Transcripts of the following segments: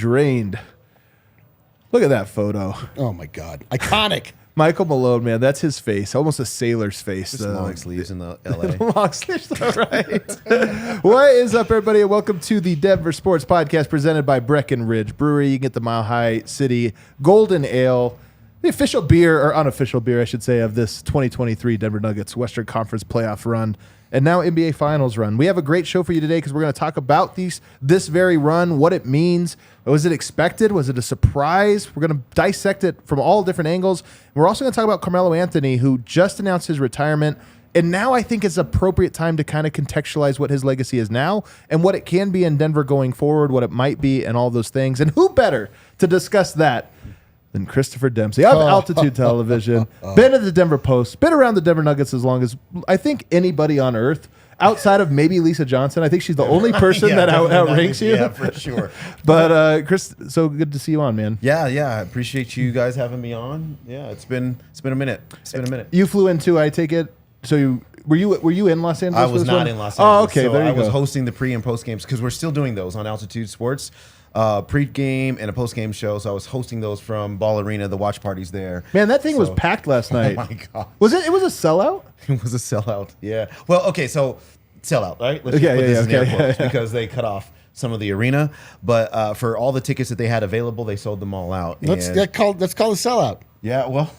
drained. Look at that photo. Oh, my God. Iconic. Michael Malone, man, that's his face. Almost a sailor's face. Just long sleeves in the LA. Long sleeves, right. What is up, everybody, and welcome to the Denver Sports Podcast presented by Breckenridge Brewery. You can get the Mile High City Golden Ale, the official beer, or unofficial beer, I should say, of this 2023 Denver Nuggets Western Conference playoff run and now NBA Finals run. We have a great show for you today because we're going to talk about this very run, what it means. Was it expected? Was it a surprise? We're going to dissect it from all different angles. We're also going to talk about Carmelo Anthony, who just announced his retirement. And now I think it's appropriate time to kind of contextualize what his legacy is now and what it can be in Denver going forward, what it might be, and all those things. And who better to discuss that than Christopher Dempsey of Altitude Television, been at the Denver Post, been around the Denver Nuggets as long as I think anybody on earth. Outside of maybe Lisa Johnson, I think she's the only person that outranks you. Yeah, for sure. But Chris, so good to see you on, man. Yeah. I appreciate you guys having me on. Yeah, it's been a minute. You flew in too, I take it. So were you in Los Angeles? I was not in Los Angeles. Oh, okay. So there you I was go. hosting the pre and post games because we're still doing those on Altitude Sports. Pre-game and a post-game show, so I was hosting those from Ball Arena, the watch parties there. Man, that thing was packed last night. Oh my God. Was it? It was a sellout? It was a sellout, yeah. Well, okay, so sellout, right? Let's Okay, just put this in air okay, quotes yeah. because they cut off some of the arena, but for all the tickets that they had available, they sold them all out. That's called a sellout. Yeah, well...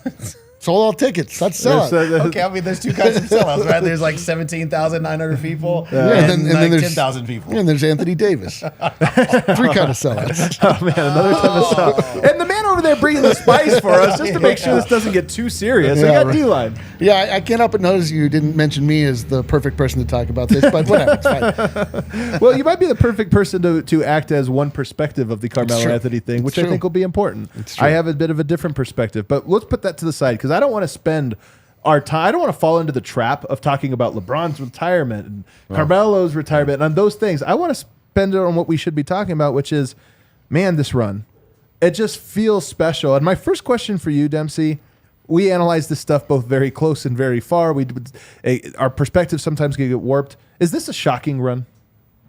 Sold all tickets. That's sellout. Okay, I mean, there's two kinds of sellouts, right? There's like 17,900 people and then like there's 10,000 people. And there's Anthony Davis. Three kind of sellouts. Oh man, another time of sellout. And the man over there bringing the spice for us just to make sure this doesn't get too serious. Yeah, We got right. D-line. Yeah, I can't help but notice you didn't mention me as the perfect person to talk about this, but whatever. It's fine. Well, you might be the perfect person to act as one perspective of the Carmelo true. Anthony thing, which I true. think will be important. It's true. I have a bit of a different perspective, but let's put that to the side because I don't want to spend our time. I don't want to fall into the trap of talking about LeBron's retirement and Carmelo's retirement and on those things. I want to spend it on what we should be talking about, which is, man, this run. It just feels special. And my first question for you, Dempsey, we analyze this stuff both very close and very far. Our perspectives sometimes get warped. Is this a shocking run?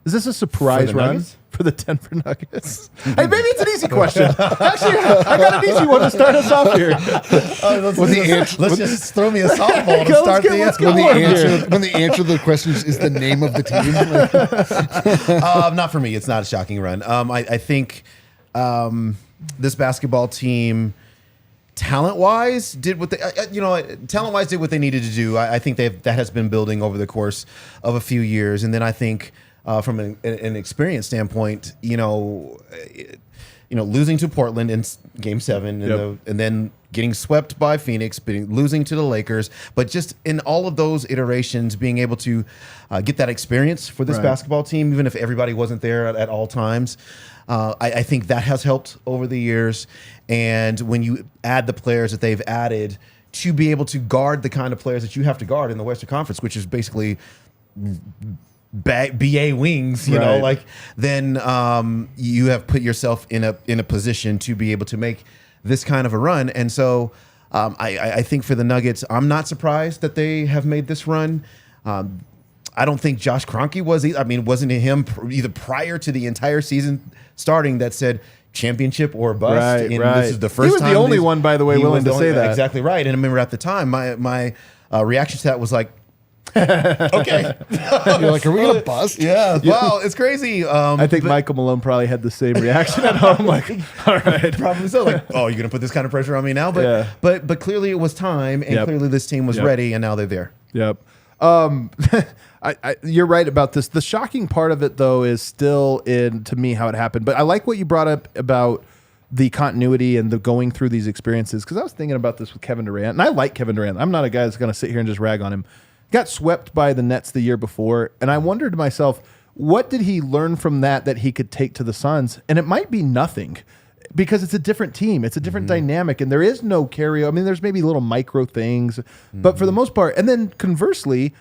Is this a surprise run Nuggets? for the Denver Nuggets? Hey, maybe it's an easy question. Actually, I got an easy one to start us off here. Let's just throw me a softball to Let's start get- the let's answer. get When the answer to the question is the name of the team. Not for me. It's not a shocking run. I think this basketball team, talent-wise, did what they did what they needed to do. I think that has been building over the course of a few years, and then I think from an experience standpoint, losing to Portland in Game 7, and then getting swept by Phoenix, losing to the Lakers, but just in all of those iterations, being able to get that experience for this basketball team, even if everybody wasn't there at all times. I think that has helped over the years. And when you add the players that they've added to be able to guard the kind of players that you have to guard in the Western Conference, which is basically BA wings, then you have put yourself in a position to be able to make this kind of a run. And so I think for the Nuggets, I'm not surprised that they have made this run. I don't think Josh Kroenke was. Wasn't it him either prior to the entire season starting that said championship or bust? This is the first time. He was the only one, by the way, willing to say that. Exactly right. And I remember at the time, my reaction to that was like, okay. You're like, are we going to bust? Yeah. Wow. It's crazy. I think Michael Malone probably had the same reaction at home. Like, all right. Probably so. Like, oh, you're going to put this kind of pressure on me now? But clearly it was time, and clearly this team was ready, and now they're there. Yep. You're right about this. The shocking part of it, though, is still to me how it happened. But I like what you brought up about the continuity and the going through these experiences, because I was thinking about this with Kevin Durant, and I like Kevin Durant. I'm not a guy that's going to sit here and just rag on him. Got swept by the Nets the year before, and I wondered to myself, what did he learn from that he could take to the Suns? And it might be nothing, because it's a different team. It's a different dynamic, and there is no carry. I mean, there's maybe little micro things, but for the most part, and then conversely,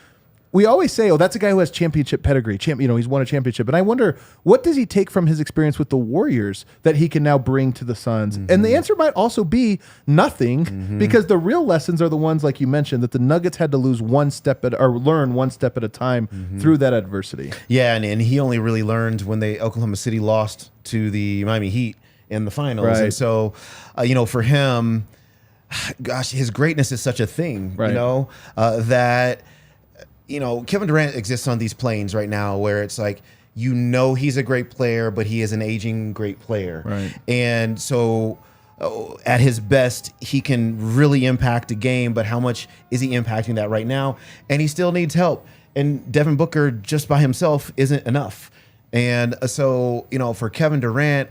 we always say, oh, that's a guy who has championship pedigree. He's won a championship. And I wonder, what does he take from his experience with the Warriors that he can now bring to the Suns? And the answer might also be nothing, because the real lessons are the ones, like you mentioned, that the Nuggets had to learn one step at a time through that adversity. Yeah, and he only really learned when Oklahoma City lost to the Miami Heat in the finals. Right. And so, for him, gosh, his greatness is such a thing, Right. that, Kevin Durant exists on these planes right now where it's like, he's a great player, but he is an aging great player. Right. And so at his best, he can really impact a game, but how much is he impacting that right now? And he still needs help. And Devin Booker just by himself isn't enough. And so, for Kevin Durant,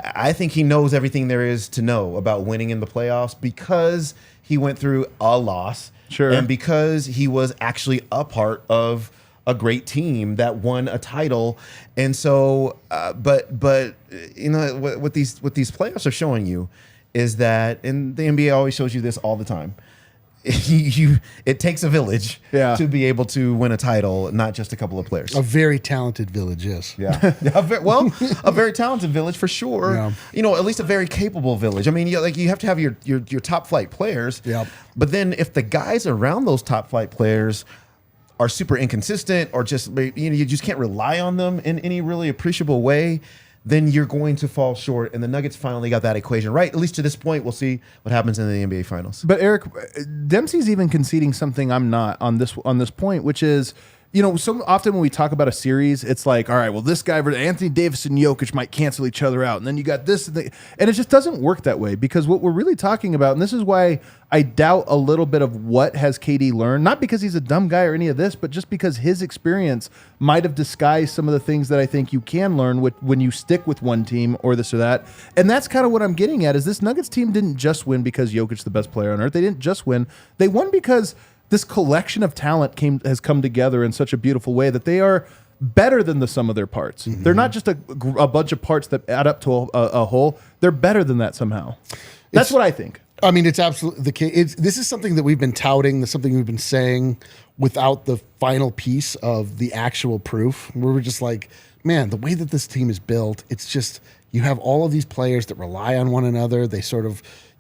I think he knows everything there is to know about winning in the playoffs because he went through a loss. Sure. And because he was actually a part of a great team that won a title. And so, but what these playoffs are showing you is that, and the NBA always shows you this all the time, it takes a village to be able to win a title, not just a couple of players. A very talented village, yes. Yeah. A very talented village for sure. Yeah. At least a very capable village. I mean, you have to have your top flight players. Yep. But then if the guys around those top flight players are super inconsistent or just you just can't rely on them in any really appreciable way, then you're going to fall short. And the Nuggets finally got that equation right. At least to this point, we'll see what happens in the NBA Finals. But Eric, Dempsey's even conceding something I'm not on this point, which is, so often when we talk about a series, it's like, all right, well, this guy versus Anthony Davis and Jokic might cancel each other out, and then you got this, and it just doesn't work that way, because what we're really talking about, and this is why I doubt a little bit of what has KD learned, not because he's a dumb guy or any of this, but just because his experience might have disguised some of the things that I think you can learn when you stick with one team or this or that. And that's kind of what I'm getting at, is this Nuggets team didn't just win because Jokic's the best player on earth. They didn't just win. They won because this collection of talent has come together in such a beautiful way that they are better than the sum of their parts. Mm-hmm. They're not just a bunch of parts that add up to a whole. They're better than that somehow. That's what I think. I mean, it's absolutely the case. This is something that we've been touting. This is something we've been saying without the final piece of the actual proof. Where we're just like, man, the way that this team is built, it's just, you have all of these players that rely on one another.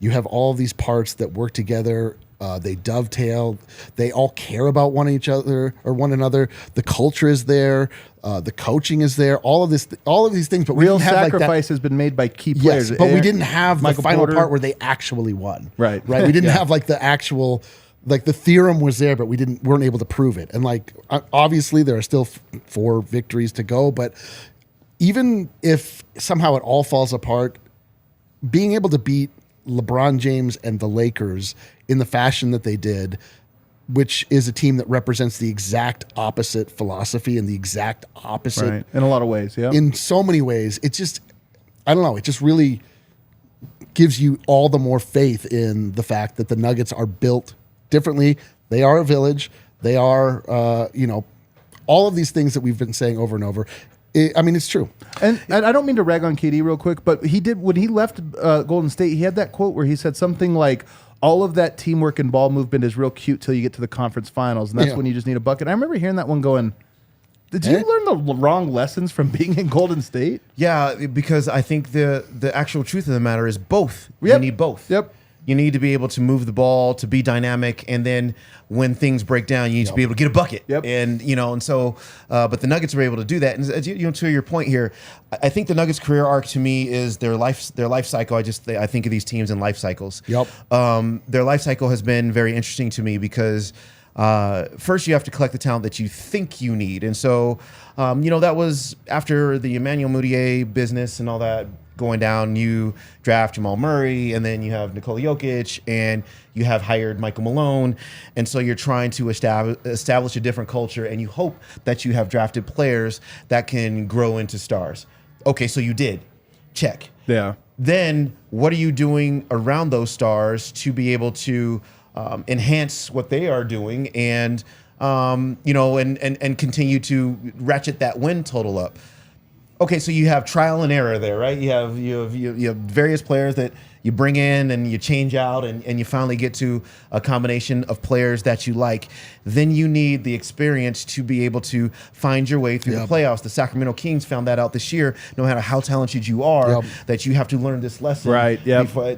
You have all of these parts that work together. They dovetail. They all care about one another. The culture is there. The coaching is there. All of these things. But real sacrifice has been made by key players. Yes, but we didn't have Michael the final Porter. part where they actually won. Right. We didn't have like the actual, like the theorem was there, but we weren't able to prove it. And like obviously there are still 4 victories to go. But even if somehow it all falls apart, being able to beat LeBron James and the Lakers in the fashion that they did, which is a team that represents the exact opposite philosophy and the exact opposite. Right. In a lot of ways, yeah. In so many ways. It just, I don't know, it just really gives you all the more faith in the fact that the Nuggets are built differently. They are a village. They are, all of these things that we've been saying over and over. It's true. And I don't mean to rag on KD real quick, but he did, when he left Golden State, he had that quote where he said something like, all of that teamwork and ball movement is real cute till you get to the conference finals, and that's when you just need a bucket. I remember hearing that one going, did you learn the wrong lessons from being in Golden State? Yeah, because I think the actual truth of the matter is both. Yep. You need both. Yep. You need to be able to move the ball, to be dynamic, and then when things break down, you need to be able to get a bucket. Yep. And so, but the Nuggets were able to do that. And to your point here, I think the Nuggets' career arc to me is their life cycle. I think of these teams in life cycles. Yep. Their life cycle has been very interesting to me because first you have to collect the talent that you think you need, and so that was after the Emmanuel Mudiay business and all that going down. You draft Jamal Murray, and then you have Nikola Jokic, and you have hired Michael Malone, and so you're trying to establish a different culture, and you hope that you have drafted players that can grow into stars. Okay, so you did. Check. Yeah. Then what are you doing around those stars to be able to enhance what they are doing and continue to ratchet that win total up? Okay, so you have trial and error there, right? You have various players that you bring in and you change out and you finally get to a combination of players that you like, then you need the experience to be able to find your way through the playoffs. The Sacramento Kings found that out this year. No matter how talented you are, that you have to learn this lesson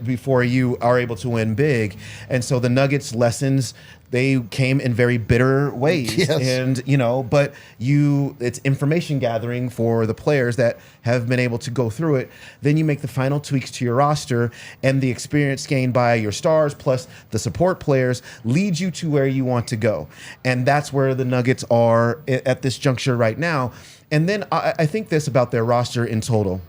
before you are able to win big. And so the Nuggets lessons, they came in very bitter ways. And, but it's information gathering for the players that have been able to go through it. Then you make the final tweaks to your roster, and the experience gained by your stars plus the support players leads you to where you want to go. And that's where the Nuggets are at this juncture right now. And then I think this about their roster in total.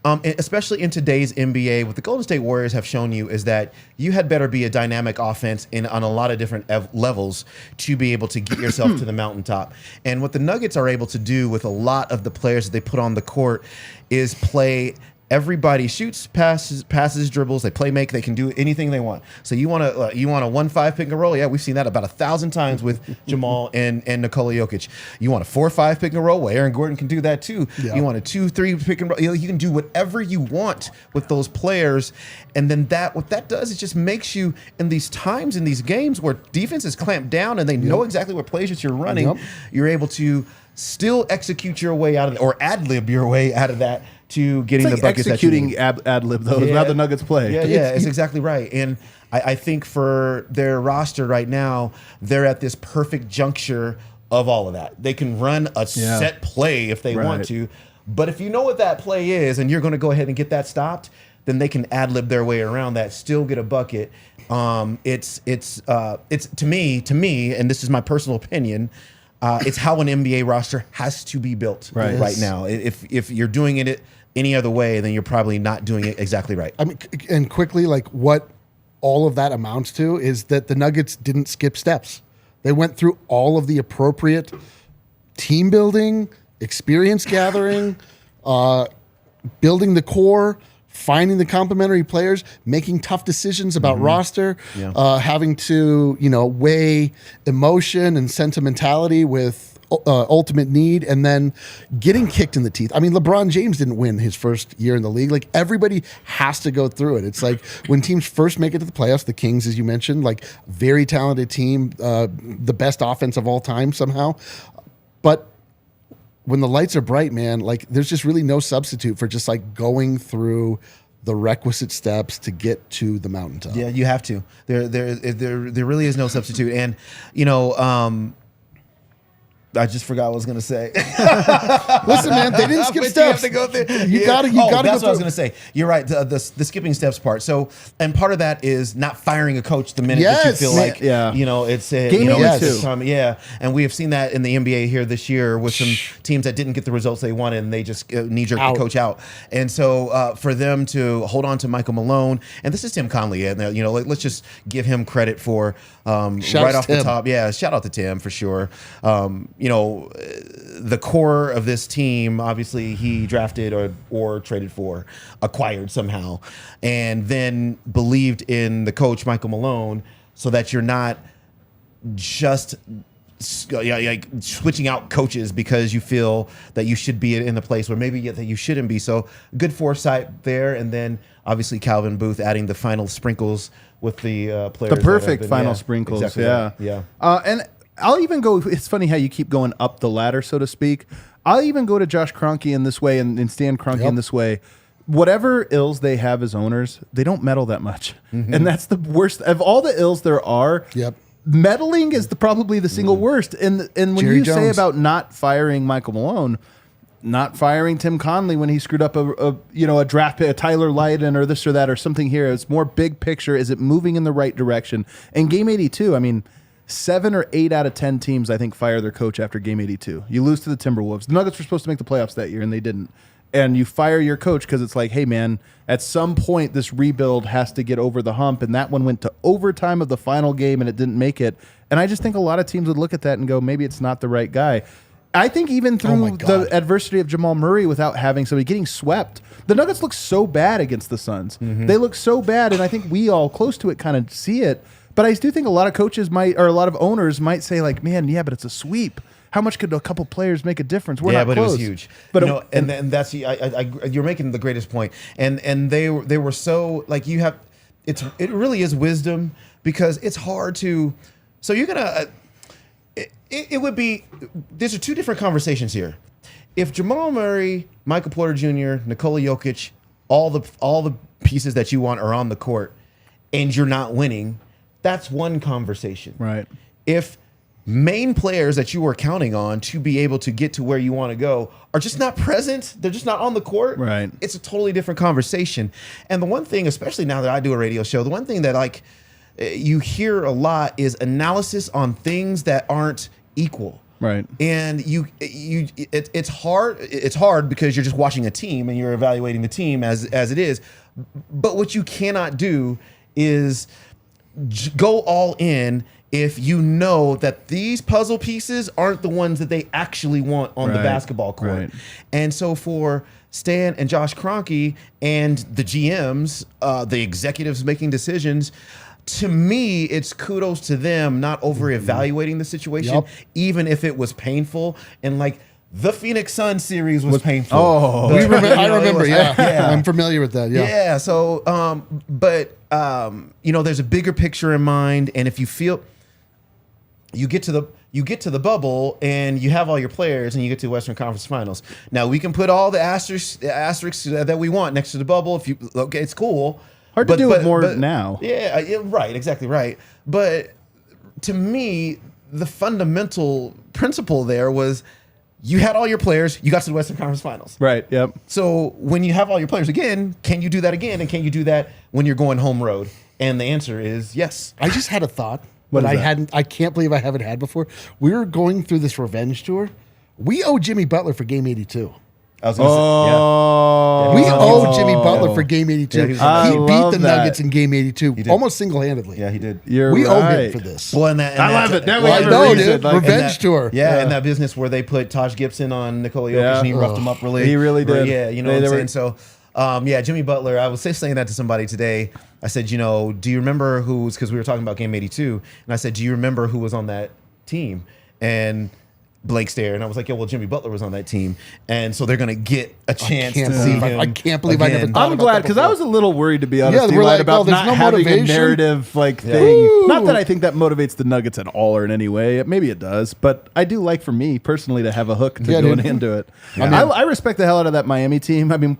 Especially in today's NBA, what the Golden State Warriors have shown you is that you had better be a dynamic offense on a lot of different levels to be able to get yourself to the mountaintop. And what the Nuggets are able to do with a lot of the players that they put on the court is play. Everybody shoots, passes, dribbles. They play make. They can do anything they want. So you want a 1-5 pick and roll? Yeah, we've seen that about 1,000 times with Jamal and Nikola Jokic. You want a 4-5 pick and roll? Well, Aaron Gordon can do that too. You want a 2-3 pick and roll? You can do whatever you want with those players. And then what that does is just makes you in these times in these games where defense is clamped down and they know exactly what plays that you're running. You're able to still execute your way out of it or ad-lib your way out of that to getting the buckets executing that you need. ad-lib though. How the Nuggets play. It's exactly right. And I think for their roster right now, they're at this perfect juncture of all of that. They can run a set play if they want to, but if you know what that play is and you're going to go ahead and get that stopped, then they can ad-lib their way around that, still get a bucket. It's to me, and this is my personal opinion, it's how an NBA roster has to be built right now. If you're doing it any other way, then you're probably not doing it exactly right. I mean, and quickly, like what all of that amounts to is that the Nuggets didn't skip steps. They went through all of the appropriate team building, experience gathering, building the core, finding the complementary players, making tough decisions about roster, having to, weigh emotion and sentimentality with ultimate need, and then getting kicked in the teeth. I mean, LeBron James didn't win his first year in the league. Like, everybody has to go through it. It's like when teams first make it to the playoffs, the Kings, as you mentioned, like very talented team, the best offense of all time somehow. But when the lights are bright, man, like there's just really no substitute for just like going through the requisite steps to get to the mountaintop. Yeah, you have to. There really is no substitute. And, I just forgot what I was going to say. Listen, man, they didn't skip steps. You have to go there. You got to that's go what I was going to say. You're right. The skipping steps part. So, and part of that is not firing a coach the minute that you feel like, it's game 82. time. Yeah. And we have seen that in the NBA here this year with some teams that didn't get the results they wanted and they just knee-jerk the coach out. And so for them to hold on to Michael Malone, and this is Tim Conley, and let's just give him credit for right off the top. Yeah, shout out to Tim for sure. The core of this team, obviously he drafted or traded for, acquired somehow, and then believed in the coach, Michael Malone, so that you're not just like switching out coaches because you feel that you should be in the place where maybe that you shouldn't be. So good foresight there. And then obviously Calvin Booth adding the final sprinkles with the players. The perfect final sprinkles. Exactly Yeah. And I'll even go, it's funny how you keep going up the ladder, so to speak. I'll even go to Josh Kroenke in this way and Stan Kroenke in this way. Whatever ills they have as owners, they don't meddle that much. And that's the worst. Of all the ills there are, meddling is probably the single worst. And when Jerry you Jones. say about not firing Michael Malone, not firing Tim Conley when he screwed up a draft pick, a Tyler Lydon or this or that or something here, it's more big picture. Is it moving in the right direction? And game 82, I mean, 7 or 8 out of 10 teams, I think, fire their coach after game 82. You lose to the Timberwolves. The Nuggets were supposed to make the playoffs that year, and they didn't. And you fire your coach because it's like, hey, man, at some point this rebuild has to get over the hump. And that one went to overtime of the final game, and it didn't make it. And I just think a lot of teams would look at that and go, maybe it's not the right guy. I think even through the adversity of Jamal Murray without having somebody getting swept, the Nuggets look so bad against the Suns. They look so bad, and I think we all close to it kind of see it. But I do think a lot of coaches a lot of owners might say like, man, yeah, but it's a sweep. how much could a couple players make a difference? We're yeah, not but close. it was huge. But you know, and that's you're making the greatest point. And they were so like it really is wisdom because it's hard to. So you're gonna. It would be. These are two different conversations here. If Jamal Murray, Michael Porter Jr., Nikola Jokic, all the pieces that you want are on the court, and you're not winning, that's one conversation. Right. If main players that you were counting on to be able to get to where you want to go are just not present, they're just not on the court, right, it's a totally different conversation. And the one thing, especially now that I do a radio show, the one thing that like you hear a lot is analysis on things that aren't equal. Right. And it's hard because you're just watching a team and you're evaluating the team as it is. But what you cannot do is go all in if you know that these puzzle pieces aren't the ones that they actually want on the basketball court. Right. And so for Stan and Josh Kroenke and the GMs, the executives making decisions, to me, it's kudos to them not over-evaluating the situation, even if it was painful. And like the Phoenix Suns series was painful. Oh, I remember. Yeah, I'm familiar with that. Yeah. So, there's a bigger picture in mind, and if you feel you get to the bubble and you have all your players and you get to the Western Conference Finals. Now we can put all the asterisks that we want next to the bubble. It's cool. Hard to do it more now. Yeah, right, exactly right. But to me, the fundamental principle there was you had all your players, you got to the Western Conference Finals. Right, yep. So when you have all your players again, can you do that again? And can you do that when you're going home road? And the answer is yes. I just had a thought What that is that? I can't believe I haven't had before. We were going through this revenge tour. We owe Jimmy Butler for game 82. I was gonna say, We owe Jimmy Butler for game 82. Yeah, he beat love the that. Nuggets in game 82 almost single-handedly. Yeah, he did. You're owe him right. for this. Well, I love it. Now we I have a know, reason. dude. Like, Revenge tour. Yeah, and that business where they put Taj Gibson on Nikola Jokic and he roughed him up really. He really did. Yeah, you know what I'm saying? So, Jimmy Butler, I was saying that to somebody today. I said, do you remember who was, because we were talking about game 82, and I said, do you remember who was on that team? And Blake stared, and I was like, well, Jimmy Butler was on that team, and so they're going to get a chance to see him. I can't believe I never again. thought I'm glad because I was a little worried, to be honest, we're like, about there's not no having motivation. a narrative thing. Woo! Not that I think that motivates the Nuggets at all or in any way. Maybe it does, but I do like, for me personally, to have a hook to going into it. I respect the hell out of that Miami team. I mean,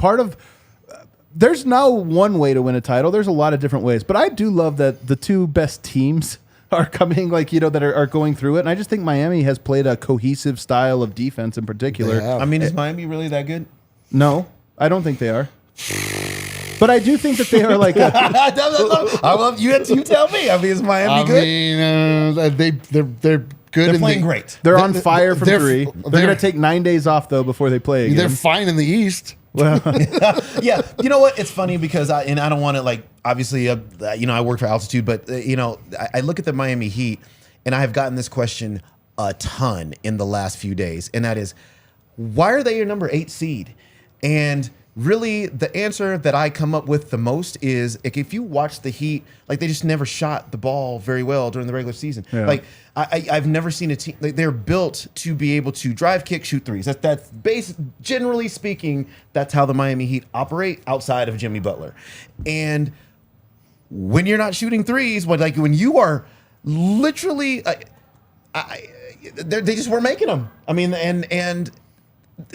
there's no one way to win a title. There's a lot of different ways, but I do love that the two best teams are coming, that are going through it. And I just think Miami has played a cohesive style of defense in particular. Yeah. I mean, is Miami really that good? No, I don't think they are. But I do think that they are like you tell me. I mean, is Miami good? They're good. They're playing great. They're on fire from they're- three. They're going to take 9 days off, though, before they play again. They're fine in the East. Yeah, you know what? It's funny because I don't want to obviously I work for Altitude, but I look at the Miami Heat and I have gotten this question a ton in the last few days, and that is, why are they your number 8 seed? And really, the answer that I come up with the most is if you watch the Heat, they just never shot the ball very well during the regular season. Yeah. I've never seen a team they're built to be able to drive, kick, shoot threes. That's basic. Generally speaking, that's how the Miami Heat operate outside of Jimmy Butler. And when you're not shooting threes, when you are literally, they just weren't making them. I mean, and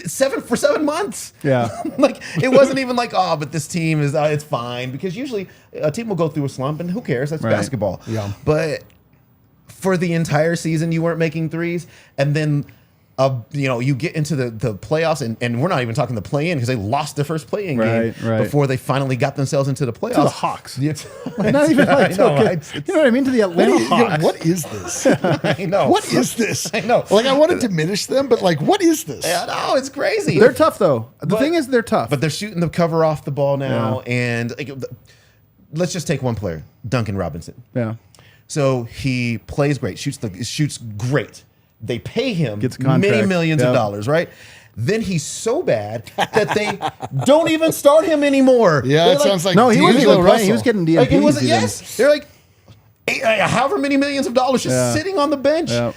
7 months. Yeah. It wasn't even but this team is it's fine, because usually a team will go through a slump and who cares? That's basketball. Yeah. But for the entire season you weren't making threes, and then you get into the playoffs, and we're not even talking the play-in because they lost their first play-in game before they finally got themselves into the playoffs. To the Hawks. Not even I know, you know what I mean? To the Atlanta Hawks. What is this? I know. What is this? I know. I want to diminish them, but what is this? Yeah, no, it's crazy. They're tough, though. The thing is, they're tough. But they're shooting the cover off the ball now, and let's just take one player, Duncan Robinson. Yeah. So he plays great, shoots great. They pay him Gets a contract. many millions of dollars, right? Then he's so bad that they don't even start him anymore. Yeah, They're it sounds like no, he wasn't D'Angelo even playing. He Russell. was getting DMPs. It wasn't. even. Yes, they're however many millions of dollars just sitting on the bench, and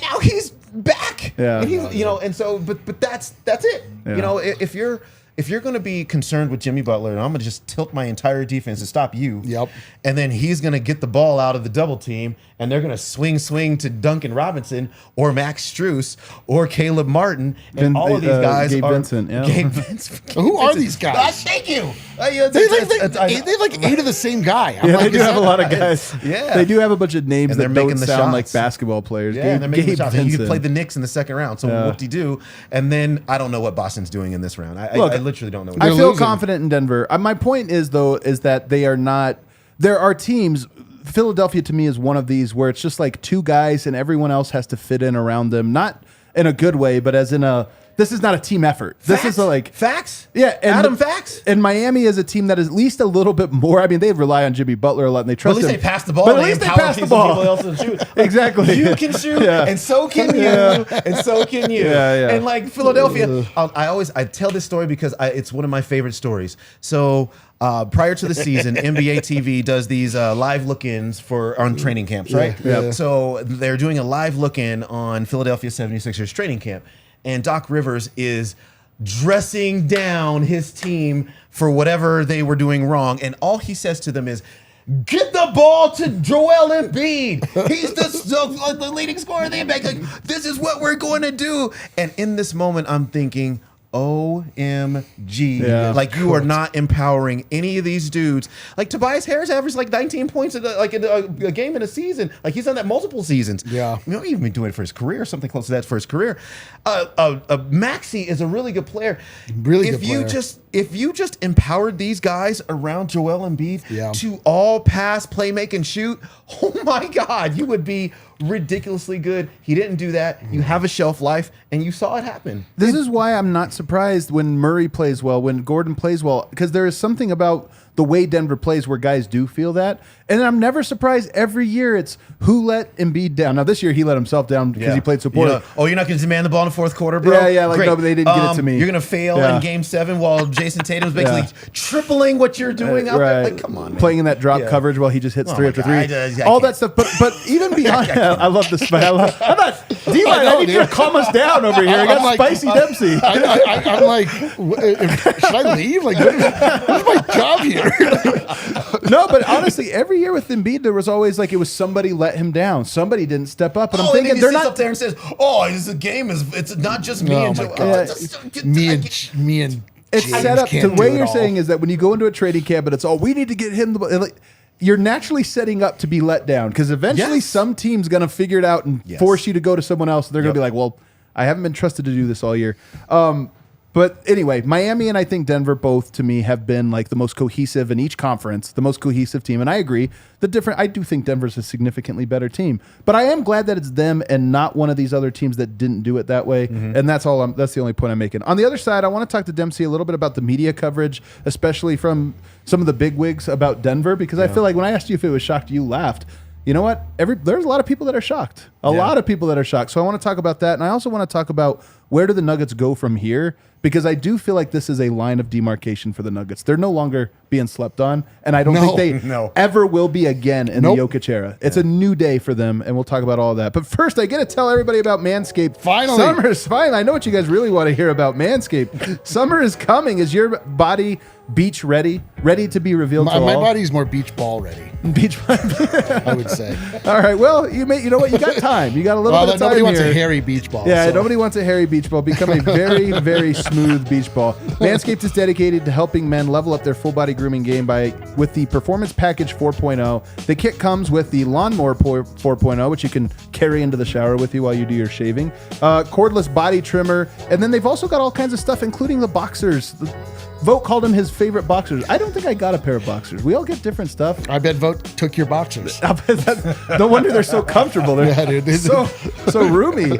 now he's back. Yeah. And he's, and so, but that's it. Yeah. If you're going to be concerned with Jimmy Butler, and I'm going to just tilt my entire defense to stop you. Yep. And then he's going to get the ball out of the double team, and they're going to swing to Duncan Robinson or Max Strus or Caleb Martin, and all of these guys Gabe are Vincent. Yeah. Gabe Vincent. Who are these guys? Thank you. They have like 8 of the same guy. I'm Yeah, like, they do have a lot of guys. Yeah. They do have a bunch of names And they're that making don't the sound like shots. basketball players. Yeah, and they're making the shots. And you Vincent. played the Knicks in the second round, so whoop-de-doo. And then I don't know what Boston's doing in this round. I literally don't know. What I they're feel losing. confident in Denver. My point is, though, is that they are not. There are teams. Philadelphia, to me, is one of these where it's just like 2 guys and everyone else has to fit in around them. Not in a good way, but as in a. This is not a team effort. This is facts. Yeah, and Facts. And Miami is a team that is at least a little bit more. I mean, they rely on Jimmy Butler a lot, and they trust At least him. they pass the ball. But at least they pass the ball. People else to shoot. Exactly. You can shoot, Yeah. and so can you, and so can you. Yeah. And like Philadelphia, I tell this story because it's one of my favorite stories. So prior to the season, NBA TV does these live look-ins on training camps, right? Yeah. So they're doing a live look-in on Philadelphia 76ers training camp. And Doc Rivers is dressing down his team for whatever they were doing wrong. And all he says to them is, get the ball to Joel Embiid. He's the leading scorer of the NBA. Like, this is what we're going to do. And in this moment, I'm thinking, OMG. Yeah. Like, you are not empowering any of these dudes. Like, Tobias Harris averaged like 19 points in a game in a season. Like, he's done that multiple seasons. Yeah. He's even been doing it for his career, something close to that for his career. Maxey is a really good player. Really good player. If you just empowered these guys around Joel Embiid to all pass, play, make, and shoot, oh my God, you would be ridiculously good. He didn't do that. You have a shelf life, and you saw it happen. This is why I'm not surprised when Murray plays well, when Gordon plays well, because there is something about the way Denver plays where guys do feel that. And I'm never surprised every year it's who let Embiid down. Now, this year he let himself down because he played so poorly. You're not going to demand the ball in the fourth quarter, bro? Yeah, like, Great. no, but they didn't get it to me. You're going to fail in Game 7 while Jason Tatum's basically tripling what you're doing out there? Like, come on, man. Playing in that drop coverage while he just hits 3 after 3. I all that stuff. But even beyond that, I love this. I thought, D-Line, I need you to calm us down over here. I got Spicy Dempsey. I'm like, should I leave? Like, what's my job here? No, but honestly, every year with Embiid, there was always like it was somebody let him down. Somebody didn't step up. And I'm thinking and they're sits not up there and says, "This game it's not just me and Joe." Me and it's James set up. can't The do way it you're all. saying is that when you go into a trading camp and it's all we need to get him the ball. Like, you're naturally setting up to be let down because eventually some team's going to figure it out and force you to go to someone else. They're going to be like, well, I haven't been trusted to do this all year. But anyway, Miami and I think Denver both to me have been like the most cohesive in each conference, the most cohesive team. And I agree. I do think Denver's a significantly better team. But I am glad that it's them and not one of these other teams that didn't do it that way. And that's the only point I'm making. On the other side, I want to talk to Dempsey a little bit about the media coverage, especially from some of the bigwigs about Denver, because I feel like when I asked you if it was shocked, you laughed. You know what? There's a lot of people that are shocked. A lot of people that are shocked. So I want to talk about that. And I also want to talk about where do the Nuggets go from here? Because I do feel like this is a line of demarcation for the Nuggets. They're no longer being slept on. And I don't think they ever will be again in the Jokic era. It's a new day for them. And we'll talk about all that. But first, I got to tell everybody about Manscaped. Finally. Summer's finally. I know what you guys really want to hear about Manscaped. Summer is coming. Is your body beach ready to be revealed to all? My body's more beach ball ready. Beach I would say. All right. Well, you know what? You got time. You got a little bit of time nobody wants here. a hairy beach ball. Yeah, so. nobody wants a hairy beach ball. Become a very, very smooth beach ball. Manscaped is dedicated to helping men level up their full body grooming game with the Performance Package 4.0. The kit comes with the Lawnmower 4.0, which you can carry into the shower with you while you do your shaving. Cordless body trimmer, and then they've also got all kinds of stuff, including the boxers. Vogt called them his favorite boxers. I don't think I got a pair of boxers. We all get different stuff. I bet Vogt took your boxers. No wonder they're so comfortable. They're so roomy.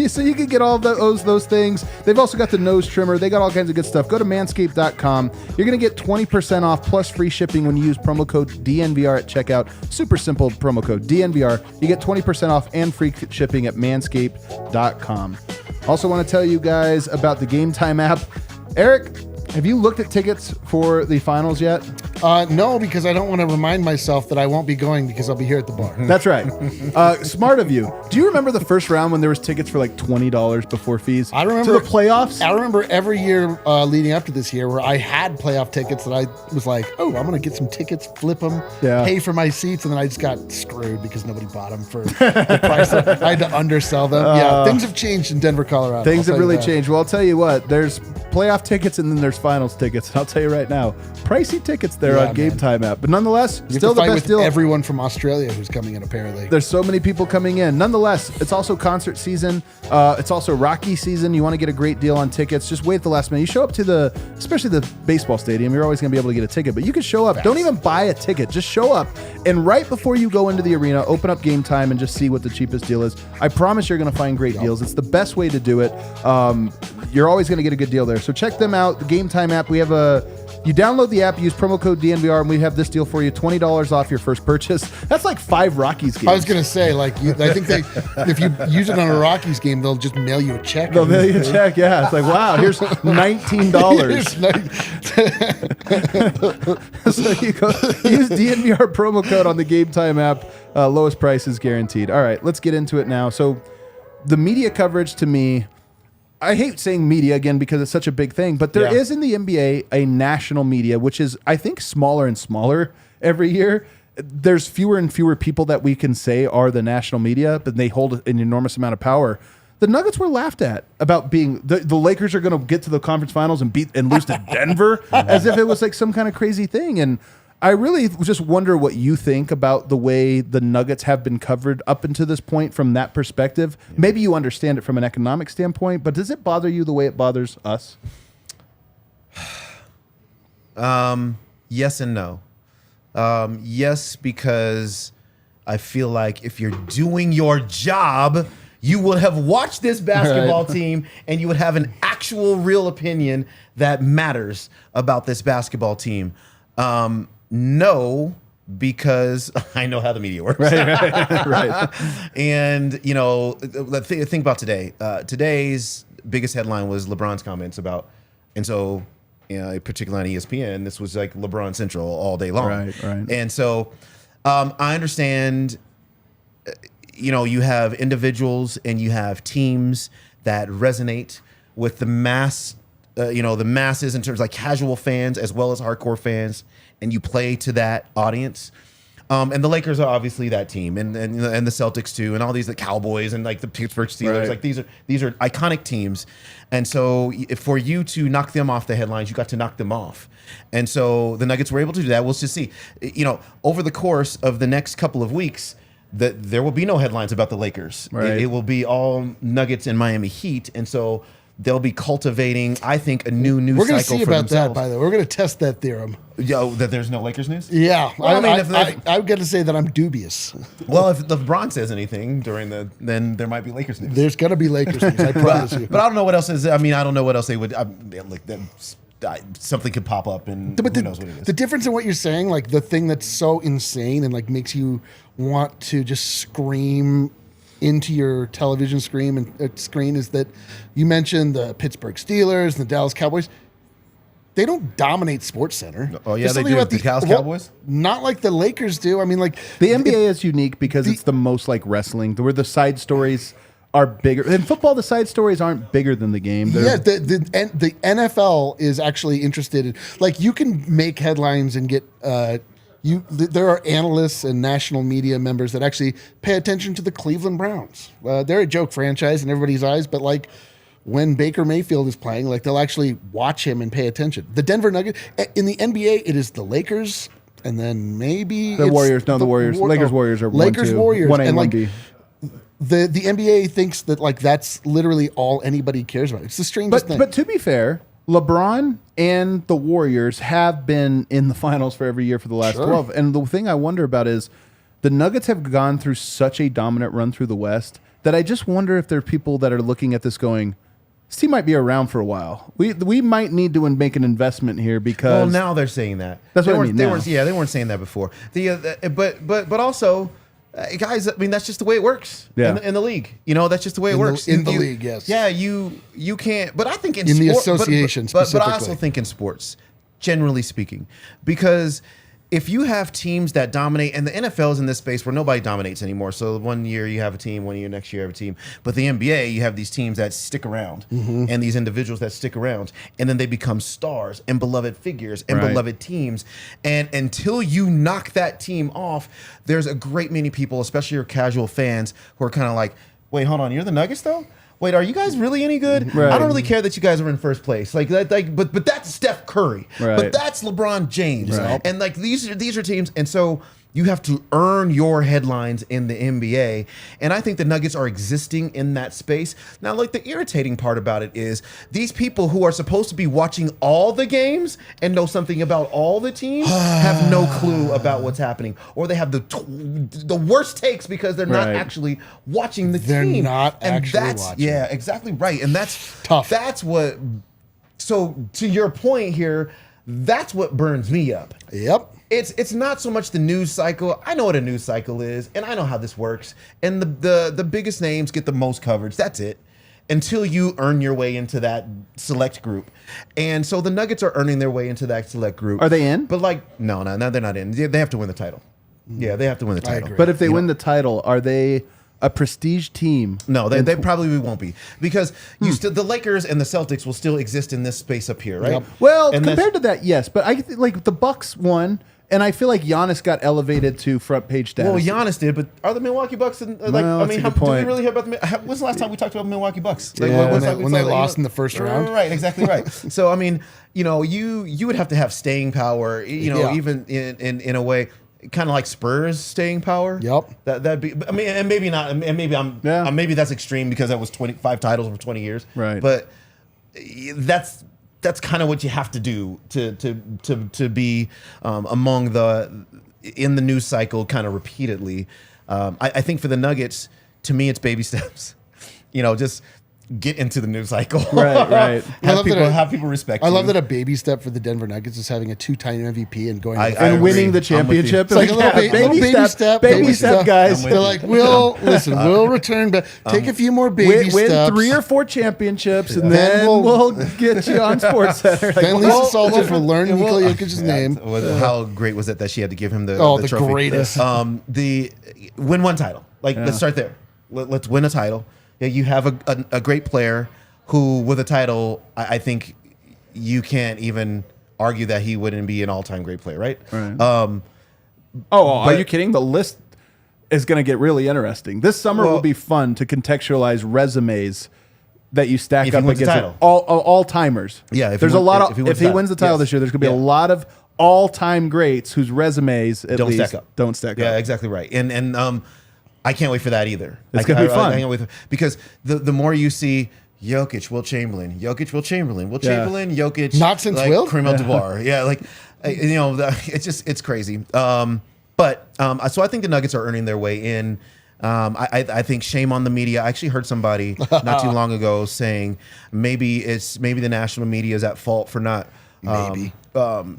So you can get all those things. They've also got the nose trimmer. They got all kinds of good stuff. Go to manscaped.com. You're going to get 20% off plus free shipping when you use promo code DNVR at checkout. Super simple promo code DNVR. You get 20% off and free shipping at manscaped.com. Also want to tell you guys about the Game Time app. Eric, have you looked at tickets for the finals yet? No, because I don't want to remind myself that I won't be going because I'll be here at the bar. That's right. Smart of you. Do you remember the first round when there was tickets for like $20 before fees? I remember to the playoffs. I remember every year leading up to this year where I had playoff tickets that I was like, oh, I'm going to get some tickets, flip them, pay for my seats, and then I just got screwed because nobody bought them for the price. I had to undersell them. Yeah, things have changed in Denver, Colorado. Things have really changed. Well, I'll tell you what. There's playoff tickets and then there's finals tickets. And I'll tell you right now, pricey tickets there on Game Time app. But nonetheless, still the best deal. Everyone from Australia who's coming in, apparently. There's so many people coming in. Nonetheless, it's also concert season. It's also Rocky season. You want to get a great deal on tickets. Just wait at the last minute. You show up to especially the baseball stadium, you're always going to be able to get a ticket. But you can show up. Fast. Don't even buy a ticket. Just show up. And right before you go into the arena, open up Game Time and just see what the cheapest deal is. I promise you're going to find great deals. It's the best way to do it. You're always going to get a good deal there. So check them out. The Game Time app. You download the app, use promo code DNVR, and we have this deal for you: $20 off your first purchase. That's like 5 Rockies games. I was gonna say, I think if you use it on a Rockies game, they'll just mail you a check. They'll mail you a check. Yeah, it's like, wow, here's $19. So you go use DNVR promo code on the Game Time app. Lowest price is guaranteed. All right, let's get into it now. So the media coverage, to me, I hate saying media again because it's such a big thing, but there is in the NBA a national media, which is, I think, smaller and smaller every year. There's fewer and fewer people that we can say are the national media, but they hold an enormous amount of power. The Nuggets were laughed at about being the Lakers are going to get to the conference finals and lose to Denver as if it was like some kind of crazy thing. And I really just wonder what you think about the way the Nuggets have been covered up until this point from that perspective. Yeah. Maybe you understand it from an economic standpoint, but does it bother you the way it bothers us? Yes and no. Yes, because I feel like if you're doing your job, you would have watched this basketball team and you would have an actual real opinion that matters about this basketball team. No, because I know how the media works. Right. And, think about today. Today's biggest headline was LeBron's comments about, and so, particularly on ESPN, this was like LeBron Central all day long. Right. And so I understand, you have individuals and you have teams that resonate with the mass, the masses in terms of like casual fans as well as hardcore fans, and you play to that audience. And the Lakers are obviously that team, and the Celtics too, and all these, the Cowboys and like the Pittsburgh Steelers. Right. Like these are iconic teams, and so for you to knock them off the headlines, you got to knock them off. And so the Nuggets were able to do that. We'll just see, over the course of the next couple of weeks, that there will be no headlines about the Lakers. Right. It will be all Nuggets and Miami Heat, and so they'll be cultivating, I think, a new news cycle for themselves. We're going to see about that, by the way. We're going to test that theorem. That there's no Lakers news? Yeah. Well, I'm going to say that I'm dubious. Well, if LeBron says anything then there might be Lakers news. There's going to be Lakers news, I promise you. But I don't know what else is. I don't know what else they would. Something could pop up, and who knows what it is. The difference in what you're saying, like the thing that's so insane and like makes you want to just scream into your television screen is that you mentioned the Pittsburgh Steelers and the Dallas Cowboys. They don't dominate SportsCenter. Oh yeah, they do. The Dallas Cowboys? Not like the Lakers do. I mean, like the NBA is unique because it's the most like wrestling, where the side stories are bigger. In football, the side stories aren't bigger than the game. The NFL is actually interested in, like, you can make headlines and get there are analysts and national media members that actually pay attention to the Cleveland Browns. They're a joke franchise in everybody's eyes, but like when Baker Mayfield is playing, like they'll actually watch him and pay attention. The Denver Nuggets in the NBA, it is the Lakers, and then maybe the Warriors. No, the Warriors. Lakers Warriors are Lakers 1-2. Warriors, 1A, and like 1B. the NBA thinks that like that's literally all anybody cares about. It's the strangest thing. But to be fair, LeBron and the Warriors have been in the finals for every year for the last 12. And the thing I wonder about is the Nuggets have gone through such a dominant run through the West that I just wonder if there are people that are looking at this going, this team might be around for a while. We might need to make an investment here because... Well, now they're saying that. That's what I mean. They weren't saying that before. But also... guys, I mean, that's just the way it works in the league. That's just the way it works. In the league, yes. Yeah, you can't. But I think in the association but I also think in sports, generally speaking, because if you have teams that dominate, and the NFL is in this space where nobody dominates anymore. So one year you have a team, one year next year you have a team. But the NBA, you have these teams that stick around and these individuals that stick around, and then they become stars and beloved figures and beloved teams. And until you knock that team off, there's a great many people, especially your casual fans, who are kind of like, wait, hold on, you're the Nuggets though? Wait, are you guys really any good? Right. I don't really care that you guys are in first place. Like that, but that's Steph Curry. Right. But that's LeBron James. Right. And like these are teams, and so you have to earn your headlines in the NBA. And I think the Nuggets are existing in that space. Now, like the irritating part about it is these people who are supposed to be watching all the games and know something about all the teams have no clue about what's happening. Or they have the worst takes because they're not actually watching the They're team. not and actually that's, watching. Yeah, exactly right. And that's Tough. That's what, so to your point here, that's what burns me up. Yep. It's not so much the news cycle. I know what a news cycle is, and I know how this works. And the biggest names get the most coverage. That's it. Until you earn your way into that select group. And so the Nuggets are earning their way into that select group. Are they in? But like, no, they're not in. They have to win the title. Yeah, they have to win the title. agree. But if they win the title, are they a prestige team? No, they probably won't be, because you still, the Lakers and the Celtics will still exist in this space up here, right? Yep. Well, And compared to that, yes. But I like the Bucks won, and I feel like Giannis got elevated to front page status. Well, Giannis did, but are the Milwaukee Bucks? Like, Well, I that's mean, a how good do we point. really hear about when's the last time we talked about the Milwaukee Bucks? Like, Yeah, when's the last when time they we lost talked- in the first round. Right, exactly right. So I mean, you know, you would have to have staying power, you know, Yeah. even in a way. Kind of like Spurs staying power. Yep. That'd be. I mean, and maybe not. And maybe maybe that's extreme because that was 25 titles over 20 years. Right. But that's kind of what you have to do to be among the in the news cycle kind of repeatedly. I think for the Nuggets, to me, it's baby steps. You know, just get into the news cycle. Right. have people respect you. I love that a baby step for the Denver Nuggets is having a 2-time MVP and going to the I and agree. winning the I'm with you. championship. It's like a little baby step, baby step, guys. I'm with They're like, we'll return back. Take a few more baby Win steps. 3 or 4 championships, and Then then we'll- we'll get you on Sports Center. Like, Then Lisa Salters will learn Nikola Jokic's name. How great was it that she had to give him the trophy? greatest. The win one title. Like, let's start there. Let's win a title. Yeah, you have a great player who, with a title, I think you can't even argue that he wouldn't be an all-time great player, right? Are but- you kidding? The list is going to get really interesting. This summer will be fun to contextualize resumes that you stack If he up wins the against title. all timers. Yeah, there's a lot of. If he the wins the title, title yes. this year, there's going to be Yeah. a lot of all-time greats whose resumes at Don't least stack up. don't stack Yeah, up. exactly right. And I can't wait for that either. It's gonna be fun. I can't wait because the more you see Jokic, Will Chamberlain, Jokic, Not since like, Will? Kareem Abdul-Jabbar. Yeah, like you know, it's crazy. So I think the Nuggets are earning their way in. I think shame on the media. I actually heard somebody not too long ago saying maybe the national media is at fault for not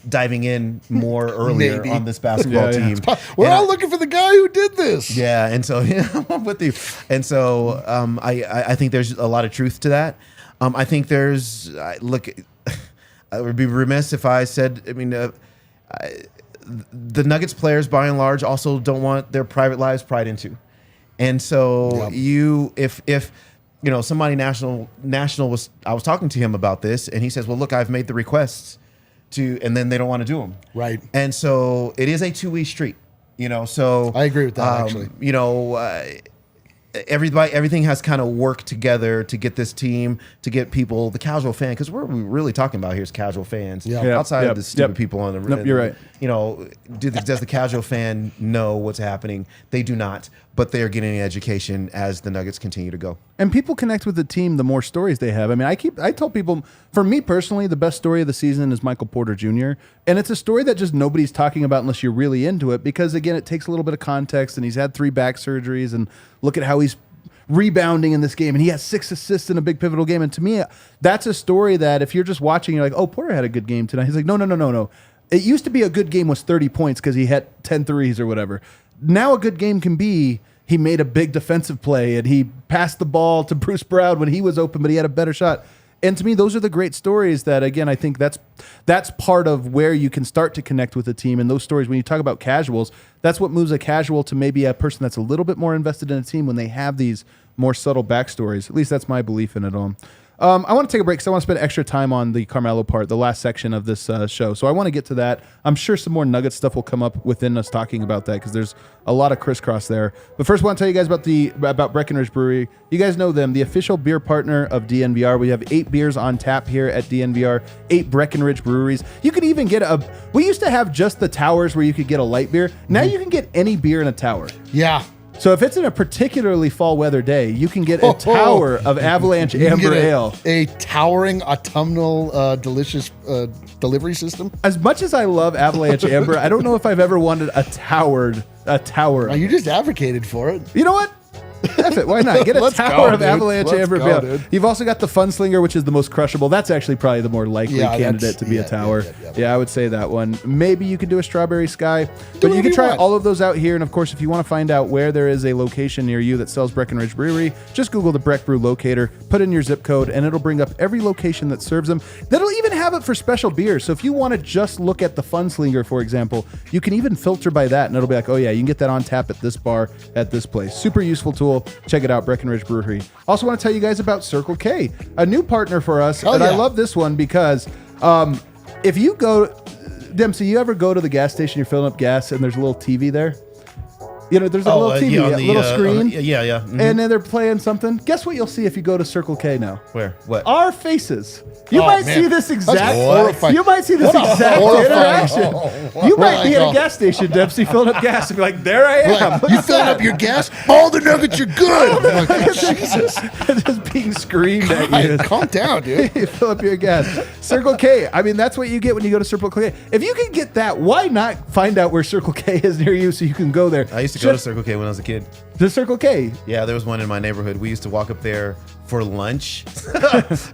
diving in more earlier Maybe. on this basketball Yeah, yeah. team. We're And all looking for the guy who did this. yeah, and so I'm with you. And so I think there's a lot of truth to that. I think there's look. I would be remiss if I said. I mean, the Nuggets players, by and large, also don't want their private lives pried into. And so if you know somebody national was, I was talking to him about this, and he says, "Well, look, I've made the requests to," and then they don't want to do them. Right. And so it is a two-way street. You know, so I agree with that, actually. You know, everything has kind of worked together to get this team, to get people, the casual fan, because what we're really talking about here is casual fans. Yeah. Yep, Outside yep, of the stupid yep. people on the Nope, you're right. You know, does the casual fan know what's happening? They do not, but they are getting an education as the Nuggets continue to go. And people connect with the team the more stories they have. I mean, I tell people, for me personally, the best story of the season is Michael Porter Jr. And it's a story that just nobody's talking about unless you're really into it, because again, it takes a little bit of context, and he's had 3 back surgeries, and look at how he's rebounding in this game, and he has 6 assists in a big pivotal game. And to me, that's a story that if you're just watching, you're like, oh, Porter had a good game tonight. He's like, no. It used to be a good game was 30 points because he had 10 threes or whatever. Now a good game can be he made a big defensive play and he passed the ball to Bruce Brown when he was open, but he had a better shot. And to me, those are the great stories that, again, I think that's part of where you can start to connect with a team. And those stories, when you talk about casuals, that's what moves a casual to maybe a person that's a little bit more invested in a team when they have these more subtle backstories. At least that's my belief in it all. I want to take a break because I want to spend extra time on the Carmelo part, the last section of this show. So I want to get to that. I'm sure some more Nugget stuff will come up within us talking about that because there's a lot of crisscross there. But first, I want to tell you guys about Breckenridge Brewery. You guys know them, the official beer partner of DNVR. We have 8 beers on tap here at DNVR, 8 Breckenridge breweries. You can even get we used to have just the towers where you could get a light beer. Now you can get any beer in a tower. Yeah. So if it's in a particularly fall weather day, you can get a tower of Avalanche Amber Ale. A towering autumnal delicious delivery system. As much as I love Avalanche Amber, I don't know if I've ever wanted a tower. Oh, you just advocated for it. You know what? F it, why not? Get a tower of Avalanche Amber Ale. Dude. You've also got the Funslinger, which is the most crushable. That's actually probably the more likely candidate to be a tower. Yeah, I would say that one. Maybe you could do a Strawberry Sky, but you can try all of those out here. And of course, if you want to find out where there is a location near you that sells Breckenridge Brewery, just Google the Breck Brew locator, put in your zip code, and it'll bring up every location that serves them. That'll even have it for special beers. So if you want to just look at the Funslinger, for example, you can even filter by that, and it'll be like, oh yeah, you can get that on tap at this bar at this place. Super useful tool. Check it out, Breckenridge Brewery. Also want to tell you guys about Circle K, a new partner for us. I love this one because if you go, Dempsey, you ever go to the gas station, you're filling up gas, and there's a little TV there? You know, there's a little TV, a little screen. Mm-hmm. And then they're playing something. Guess what you'll see if you go to Circle K now? Where? What? Our faces. You might see this exact. You might see this exact interaction. You might be at a gas station, Dempsey, filling up gas, and be like, "There I am." You filling up your gas? All the nuggets are good. I'm like, Jesus, just being screamed at you. Calm down, dude. You fill up your gas. Circle K. I mean, that's what you get when you go to Circle K. If you can get that, why not find out where Circle K is near you so you can go there? I used to go to Circle K when I was a kid. The Circle K. Yeah, there was one in my neighborhood. We used to walk up there for lunch.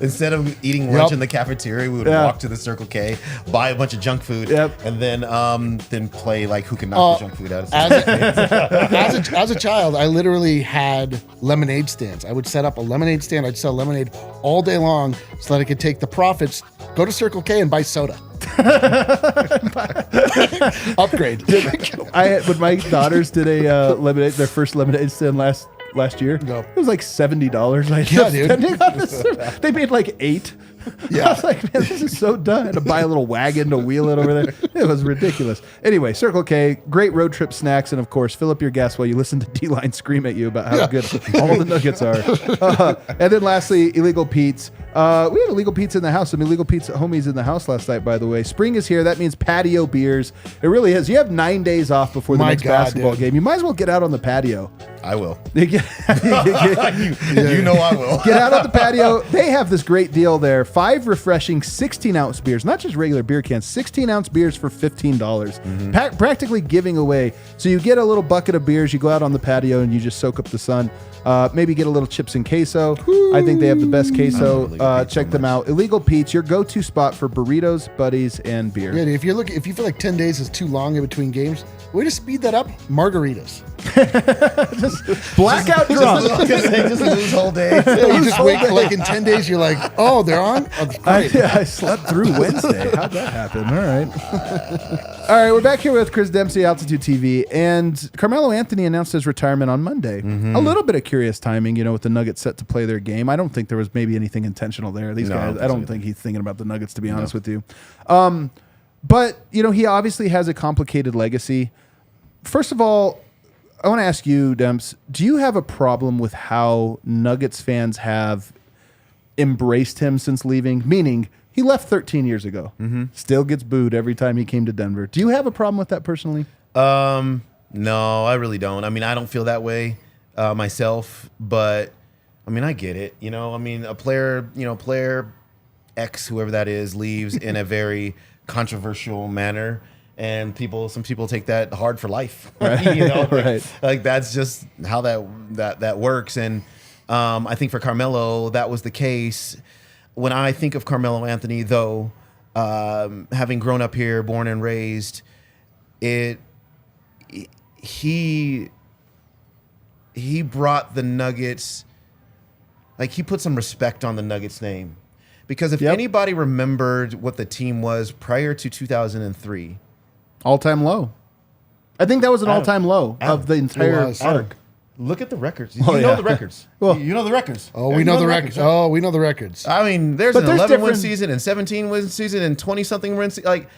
Instead of eating lunch in the cafeteria, we would walk to the Circle K, buy a bunch of junk food, and then play like who can knock the junk food out of as a child, I literally had lemonade stands. I would set up a lemonade stand. I'd sell lemonade all day long so that I could take the profits, go to Circle K and buy soda. Upgrade. When my daughters did a their first lemonade stand last year, it was like $70. Yeah, dude. They made like 8. Yeah. I was like, man, this is so dumb. I had to buy a little wagon to wheel it over there. It was ridiculous. Anyway, Circle K, great road trip snacks, and of course, fill up your gas while you listen to D-Line scream at you about how good all the nuggets are. And then lastly, Illegal Pete's. We had Illegal Pete's in the house. Some Illegal Pete's homies in the house last night, by the way. Spring is here. That means patio beers. It really is. You have 9 days off before the next basketball game. You might as well get out on the patio. I will. You know I will. Get out on the patio. They have this great deal there. 5 refreshing 16-ounce beers, not just regular beer cans, 16-ounce beers for $15. Mm-hmm. Practically giving away. So you get a little bucket of beers, you go out on the patio, and you just soak up the sun. Maybe get a little chips and queso. I think they have the best queso. Check them out. Illegal Pete's, your go-to spot for burritos, buddies, and beer. Yeah, if you feel like 10 days is too long in between games, way to speed that up. Margaritas. Just blackout drunk. Just lose whole day. You just wake like in 10 days. You're like, oh, they're on. Oh, I slept through Wednesday. How'd that happen? All right, we're back here with Chris Dempsey, Altitude TV, and Carmelo Anthony announced his retirement on Monday. A little bit of curious timing, with the Nuggets set to play their game. I don't think there was maybe anything intentional there. These guys, I don't think he's thinking about the Nuggets, to be honest with you. But he obviously has a complicated legacy. First of all, I want to ask you, Demps, do you have a problem with how Nuggets fans have embraced him since leaving? Meaning, he left 13 years ago. Still gets booed every time he came to Denver. Do you have a problem with that personally? No, I really don't. I mean, I don't feel that way myself, but I mean, I get it. A player X, whoever that is, leaves in a very controversial manner. And some people take that hard for life, right? Right. Like that's just how that works. And I think for Carmelo, that was the case. When I think of Carmelo Anthony, though, having grown up here, born and raised, he brought the Nuggets, like he put some respect on the Nuggets name. Because if anybody remembered what the team was prior to 2003, all-time low. I think that was an all-time low of the entire arc. Look at the records. You know the records. Well, you know the records. Oh, we know the records. Oh, we know the records. I mean, there's an 11-win season and 17-win season and 20-something win season. Like,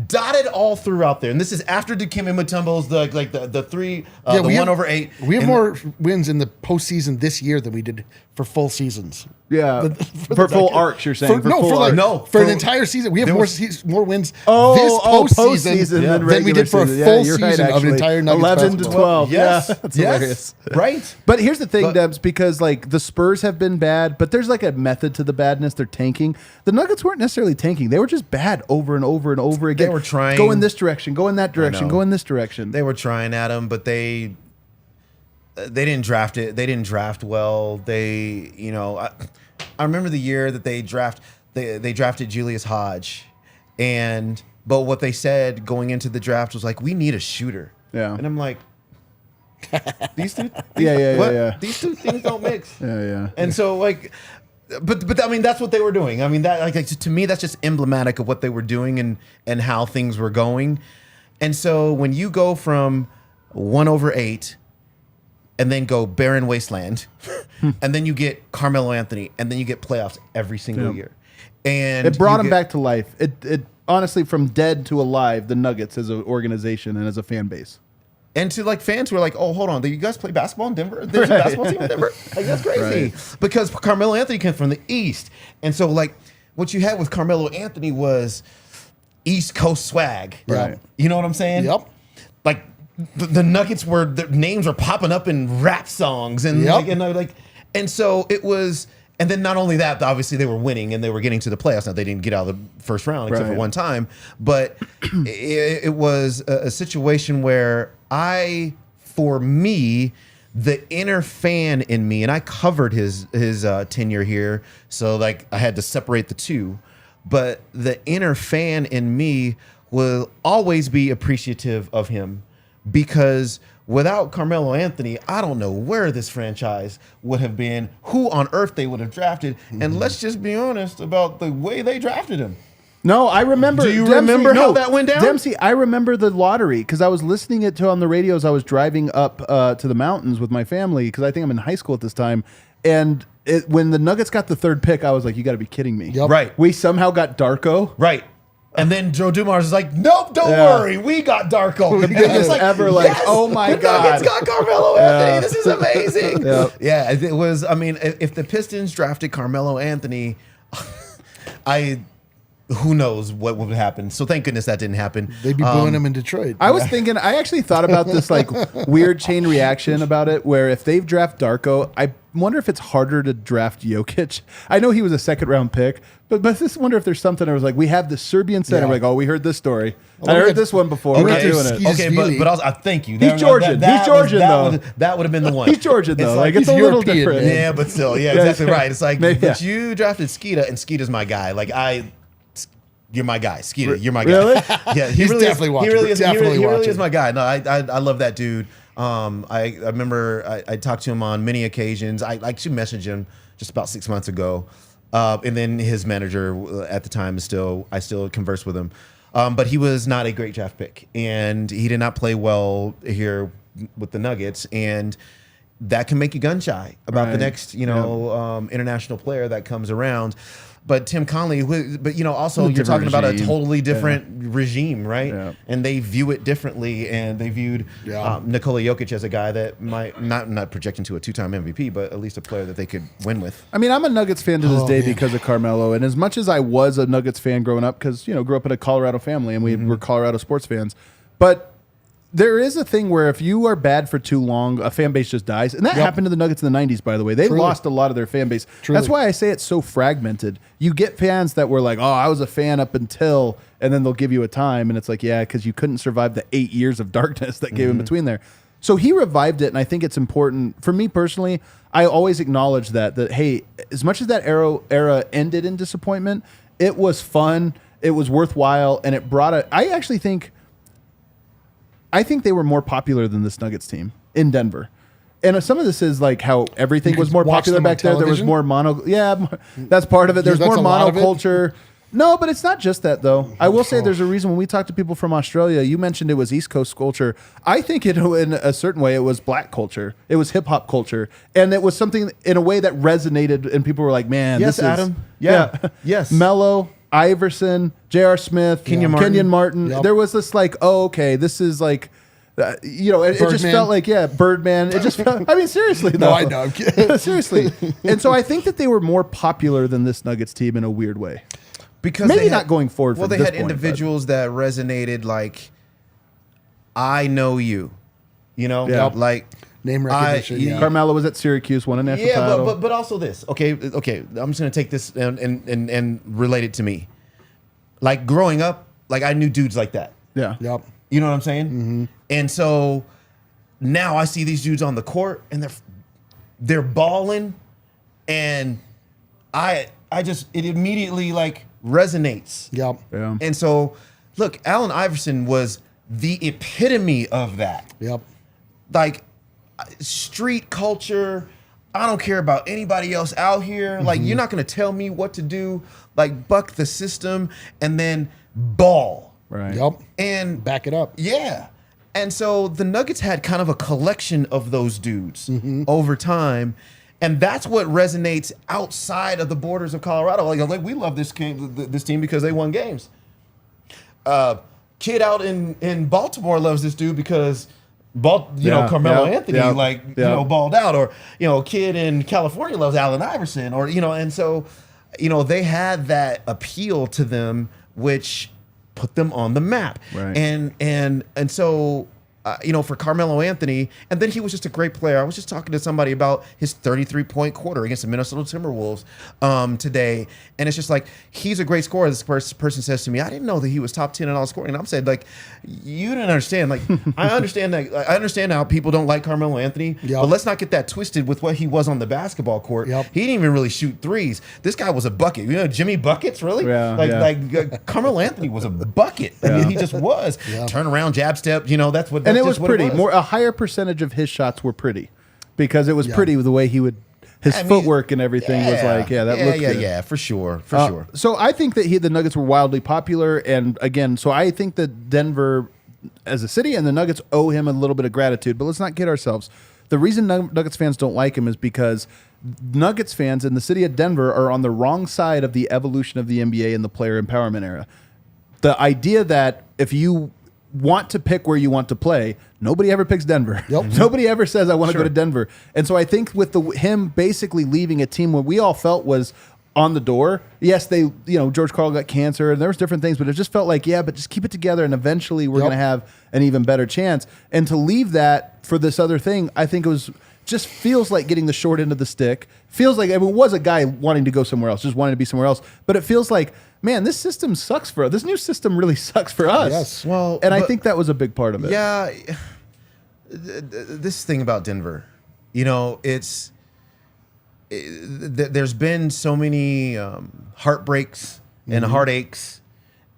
dotted all throughout there. And this is after Dikembe Mutombo's the three, the 1/8. We have more wins in the postseason this year than we did for full seasons. Yeah, for full arcs, you're saying? For an entire season. We have more wins this postseason than we did for a full season of an entire Nuggets 11 to 12. Yes. Yeah, that's hilarious. Right. But here's the thing, Debs, because like the Spurs have been bad, but there's like a method to the badness. They're tanking. The Nuggets weren't necessarily tanking. They were just bad over and over and over again. They were trying. Go in this direction, go in that direction, go in this direction. They were trying at them, but they didn't draft it. They didn't draft well. They, I remember the year that they drafted Julius Hodge, but what they said going into the draft was like, we need a shooter. Yeah. And I'm like, these two, these two things don't mix. Yeah. And so like, but I mean, that's what they were doing. I mean, that like to me, that's just emblematic of what they were doing and how things were going. And so when you go from 1/8 and then go barren wasteland, and then you get Carmelo Anthony, and then you get playoffs every single year, and it brought them back to life. It honestly, from dead to alive, the Nuggets as an organization and as a fan base. And to like fans who are like, oh, hold on, do you guys play basketball in Denver? There's a basketball team in Denver? Like, that's crazy. Right. Because Carmelo Anthony came from the East. And so like what you had with Carmelo Anthony was East Coast swag. Right. You know what I'm saying? Yep. Like the Nuggets their names were popping up in rap songs and and so it was. And then not only that, obviously they were winning and they were getting to the playoffs. Now they didn't get out of the first round except for one time, but it was a situation where for me, the inner fan in me, and I covered his tenure here, so like I had to separate the two, but the inner fan in me will always be appreciative of him because without Carmelo Anthony, I don't know where this franchise would have been, who on earth they would have drafted. And let's just be honest about the way they drafted him. No, I remember. Do you remember how that went down? Dempsey, I remember the lottery because I was listening it on the radio as I was driving up to the mountains with my family because I think I'm in high school at this time. And when the Nuggets got the third pick, I was like, you got to be kidding me. Yep. Right. We somehow got Darko. Right. And then Joe Dumars is like, nope, don't worry, we got Darko. The biggest ever, oh my God. The Nuggets got Carmelo Anthony. This is amazing. Yeah, it was, I mean, if the Pistons drafted Carmelo Anthony, who knows what would happen. So thank goodness that didn't happen. They'd be booing him in Detroit. I was thinking, I actually thought about this like weird chain reaction about it, where if they've draft Darko, I wonder if it's harder to draft Jokic. I know he was a second round pick, but I just wonder if there's something I was like, we have the Serbian center. Like, oh, we heard this story. I heard this one before. We're not doing it. Okay, but also, I thank you. He's Georgian. He's Georgian, though. That would have been the one. He's Georgian, though. Like, it's a little different. Yeah, but still, exactly right. It's like, but you drafted Skeeta, and Skeeta's my guy. Like, you're my guy, Skeeta. You're my guy. Really? Yeah, he really is my guy. No, I love that dude. I remember I talked to him on many occasions. I actually messaged him just about 6 months ago, and then his manager at the time I still converse with him. But he was not a great draft pick, and he did not play well here with the Nuggets, and that can make you gun shy about the next international player that comes around. But Tim Conley, also you're talking about a totally different regime, right? Yeah. And they view it differently, and they viewed Nikola Jokic as a guy that might not projecting to a 2-time MVP, but at least a player that they could win with. I mean, I'm a Nuggets fan to this day because of Carmelo, and as much as I was a Nuggets fan growing up, because grew up in a Colorado family and we were Colorado sports fans, but there is a thing where if you are bad for too long, a fan base just dies. And that happened to the Nuggets in the 90s, by the way. They lost a lot of their fan base. That's why I say it's so fragmented. You get fans that were like, oh, I was a fan up until, and then they'll give you a time. And it's like, yeah, because you couldn't survive the 8 years of darkness that came in between there. So he revived it, and I think it's important. For me personally, I always acknowledge that hey, as much as that era ended in disappointment, it was fun, it was worthwhile, and it brought I think they were more popular than this Nuggets team in Denver. And some of this is like how everything You was could more watch popular them on back there. There was television? more mono. Yeah, that's part of it. There's that's more a lot of it? monoculture. No, but it's not just that, though. I will say there's a reason when we talk to people from Australia, you mentioned it was East Coast culture. I think in a certain way, it was black culture. It was hip hop culture. And it was something in a way that resonated, and people were like, man, Yes, this Adam. is... Yeah. Yes. Melo, Iverson, J.R. Smith, Kenyon Martin. Yep. There was this like, oh, okay, this is like... it just Birdman. felt like, Birdman. It just felt, I mean, seriously, though. No, I know. I'm kidding. Seriously. And so I think that they were more popular than this Nuggets team in a weird way. Because Maybe they not going forward Well, from they this had point, individuals that resonated like, I know you. You know? Yeah. Like... Name recognition. you- yeah. Carmelo was at Syracuse, won a national Yeah, title. but also this. Okay. I'm just gonna take this and relate it to me. Like growing up, like I knew dudes like that. Yeah. Yep. You know what I'm saying? And so now I see these dudes on the court and they're balling, and it immediately like resonates. Yep. Yeah. And so look, Allen Iverson was the epitome of that. Yep. Like street culture. I don't care about anybody else out here. Like, you're not going to tell me what to do. Like, buck the system and then ball. Right. Yep. And Back it up. yeah. And so the Nuggets had kind of a collection of those dudes over time. And that's what resonates outside of the borders of Colorado. Like we love this team because they won games. Kid out in Baltimore loves this dude because Carmelo Anthony balled out, or kid in California loves Allen Iverson, or and so they had that appeal to them, which put them on the map, Right. and so for Carmelo Anthony, and then he was just a great player. I was just talking to somebody about his 33-point quarter against the Minnesota Timberwolves today, and it's just like, he's a great scorer. This person says to me, I didn't know that he was top 10 in all scoring. And I'm saying, like, you didn't understand. Like, I understand that. I understand how people don't like Carmelo Anthony, Yep. but let's not get that twisted with what he was on the basketball court. Yep. He didn't even really shoot threes. This guy was a bucket. Jimmy Buckets, really? Yeah, Carmelo Anthony was a bucket. I mean, he just was. Yeah. Turn around, jab step. That's what. And That's it was just what pretty. It was. A higher percentage of his shots were pretty because it was pretty the way he would, his I mean, footwork and everything was like, that looked good. Yeah, for sure. So I think that the Nuggets were wildly popular. And again, so I think that Denver as a city and the Nuggets owe him a little bit of gratitude. But let's not kid ourselves. The reason Nuggets fans don't like him is because Nuggets fans in the city of Denver are on the wrong side of the evolution of the NBA and the player empowerment era. The idea that if you want to pick where you want to play, nobody ever picks Denver. Yep. Nobody ever says, I want to go to Denver. And so I think with him basically leaving a team where we all felt was on the door. Yes, George Karl got cancer and there was different things, but it just felt like, but just keep it together and eventually we're going to have an even better chance. And to leave that for this other thing, I think just feels like getting the short end of the stick. Feels like it was a guy wanting to go somewhere else, just wanting to be somewhere else. But it feels like, man, this system sucks for us. This new system really sucks for us. Yes. Well, and I think that was a big part of it. Yeah. This thing about Denver, there's been so many heartbreaks and heartaches,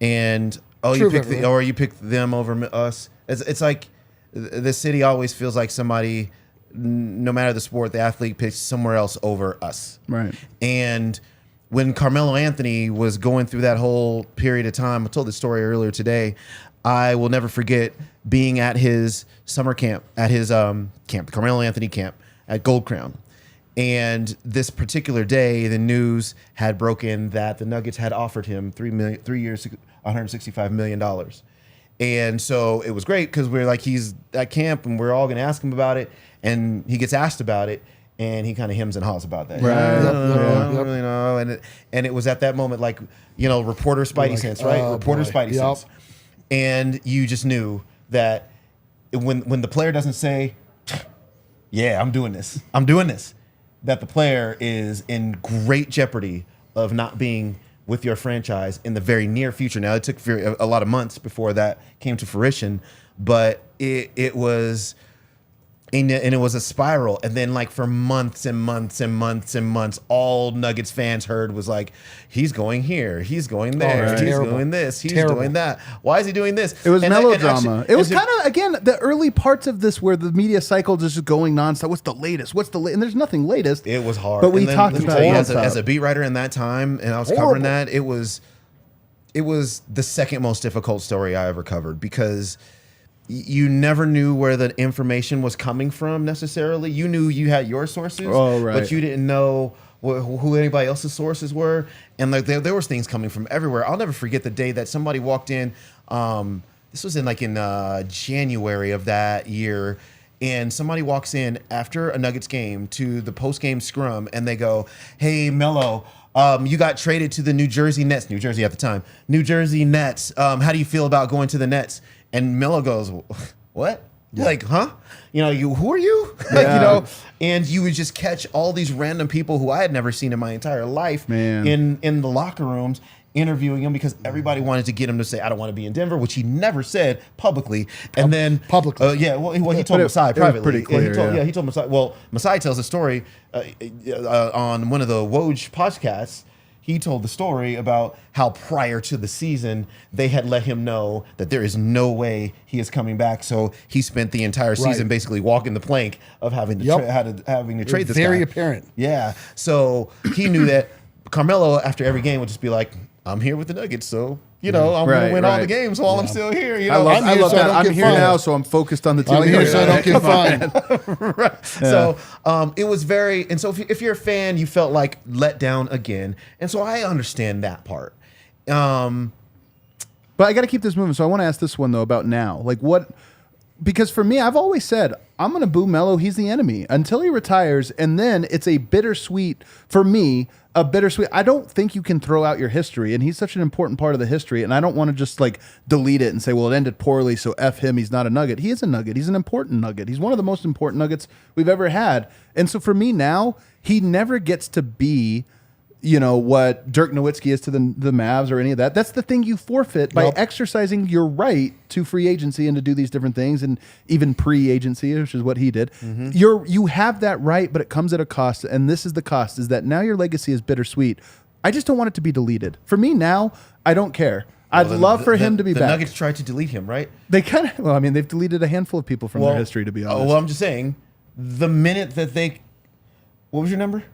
and you pick them over us. It's like the city always feels like somebody, no matter the sport, the athlete picks somewhere else over us. Right. And when Carmelo Anthony was going through that whole period of time, I told this story earlier today. I will never forget being at his summer camp, at his camp, Carmelo Anthony camp at Gold Crown. And this particular day, the news had broken that the Nuggets had offered him 3 years, $165 million. And so it was great because we're like, he's at camp and we're all going to ask him about it. And he gets asked about it. And he kind of hems and haws about that. Right. I don't really know. And it was at that moment, like, reporter Spidey sense, right? Reporter Spidey sense. And you just knew that when the player doesn't say, yeah, I'm doing this, that the player is in great jeopardy of not being with your franchise in the very near future. Now, it took a lot of months before that came to fruition, but it was And it was a spiral. And then like for months and months and months and months, all Nuggets fans heard was like, he's going here, he's going there, he's doing this, he's doing that. Why is he doing this? It was melodrama. Actually, it was kind of, again, the early parts of this where the media cycle is just going nonstop. What's the latest? And there's nothing latest. It was hard. But we talked about it. As a beat writer in that time, and I was covering that, it was the second most difficult story I ever covered because you never knew where the information was coming from necessarily. You knew you had your sources, but you didn't know who anybody else's sources were. And like there was things coming from everywhere. I'll never forget the day that somebody walked in. This was in January of that year. And somebody walks in after a Nuggets game to the post-game scrum, and they go, "Hey, Melo, you got traded to the New Jersey Nets." New Jersey at the time. New Jersey Nets. How do you feel about going to the Nets? And Melo goes, "What?" Yeah. Like, huh? Who are you? And you would just catch all these random people who I had never seen in my entire life in the locker rooms interviewing him because everybody wanted to get him to say, "I don't want to be in Denver," which he never said publicly. And then publicly, he told Masai privately. Pretty clear, he told Masai. Well, Masai tells a story on one of the Woj podcasts. He told the story about how prior to the season, they had let him know that there is no way he is coming back. So he spent the entire season basically walking the plank of having to trade this guy. Very apparent. Yeah. So he knew that Carmelo, after every game, would just be like, "I'm here with the Nuggets, so I'm going to win all the games while I'm still here." I love that. I'm here now, so I'm focused on the team. I'm here, so I don't get fined. Right. Yeah. So it was very, and so if you're a fan, you felt like let down again, and so I understand that part. But I got to keep this moving. So I want to ask this one though about now, like what? Because for me, I've always said I'm going to boo Melo. He's the enemy until he retires, and then it's a bittersweet for me. I don't think you can throw out your history, and he's such an important part of the history, and I don't want to just like delete it and say, well, it ended poorly, so F him, he's not a Nugget. He is a Nugget. He's an important Nugget. He's one of the most important Nuggets we've ever had. And so for me now, he never gets to be, what Dirk Nowitzki is to the Mavs or any of that. That's the thing you forfeit by exercising your right to free agency and to do these different things, and even pre-agency, which is what he did. Mm-hmm. You have that right, but it comes at a cost, and this is the cost, is that now your legacy is bittersweet. I just don't want it to be deleted. For me now, I don't care. I'd love for him to be back. The Nuggets tried to delete him, right? They kind of, they've deleted a handful of people from their history, to be honest. Well, I'm just saying, the minute that what was your number?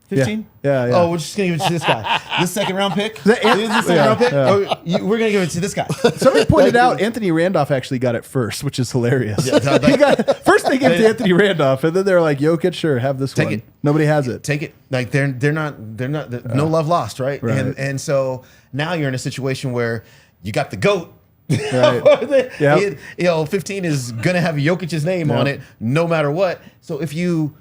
15? Yeah. Oh, we're just going to give it to this guy. This second round pick? Round pick? Yeah. Oh, we're going to give it to this guy. Somebody pointed out Anthony Randolph actually got it first, which is hilarious. Yeah, first they gave it to Anthony Randolph, and then they're like, Jokic, sure, have this one. It. Nobody has it. Take it. Like they're not no love lost, right? And so now you're in a situation where you got the GOAT. Right. 15 is going to have Jokic's name on it no matter what. So if you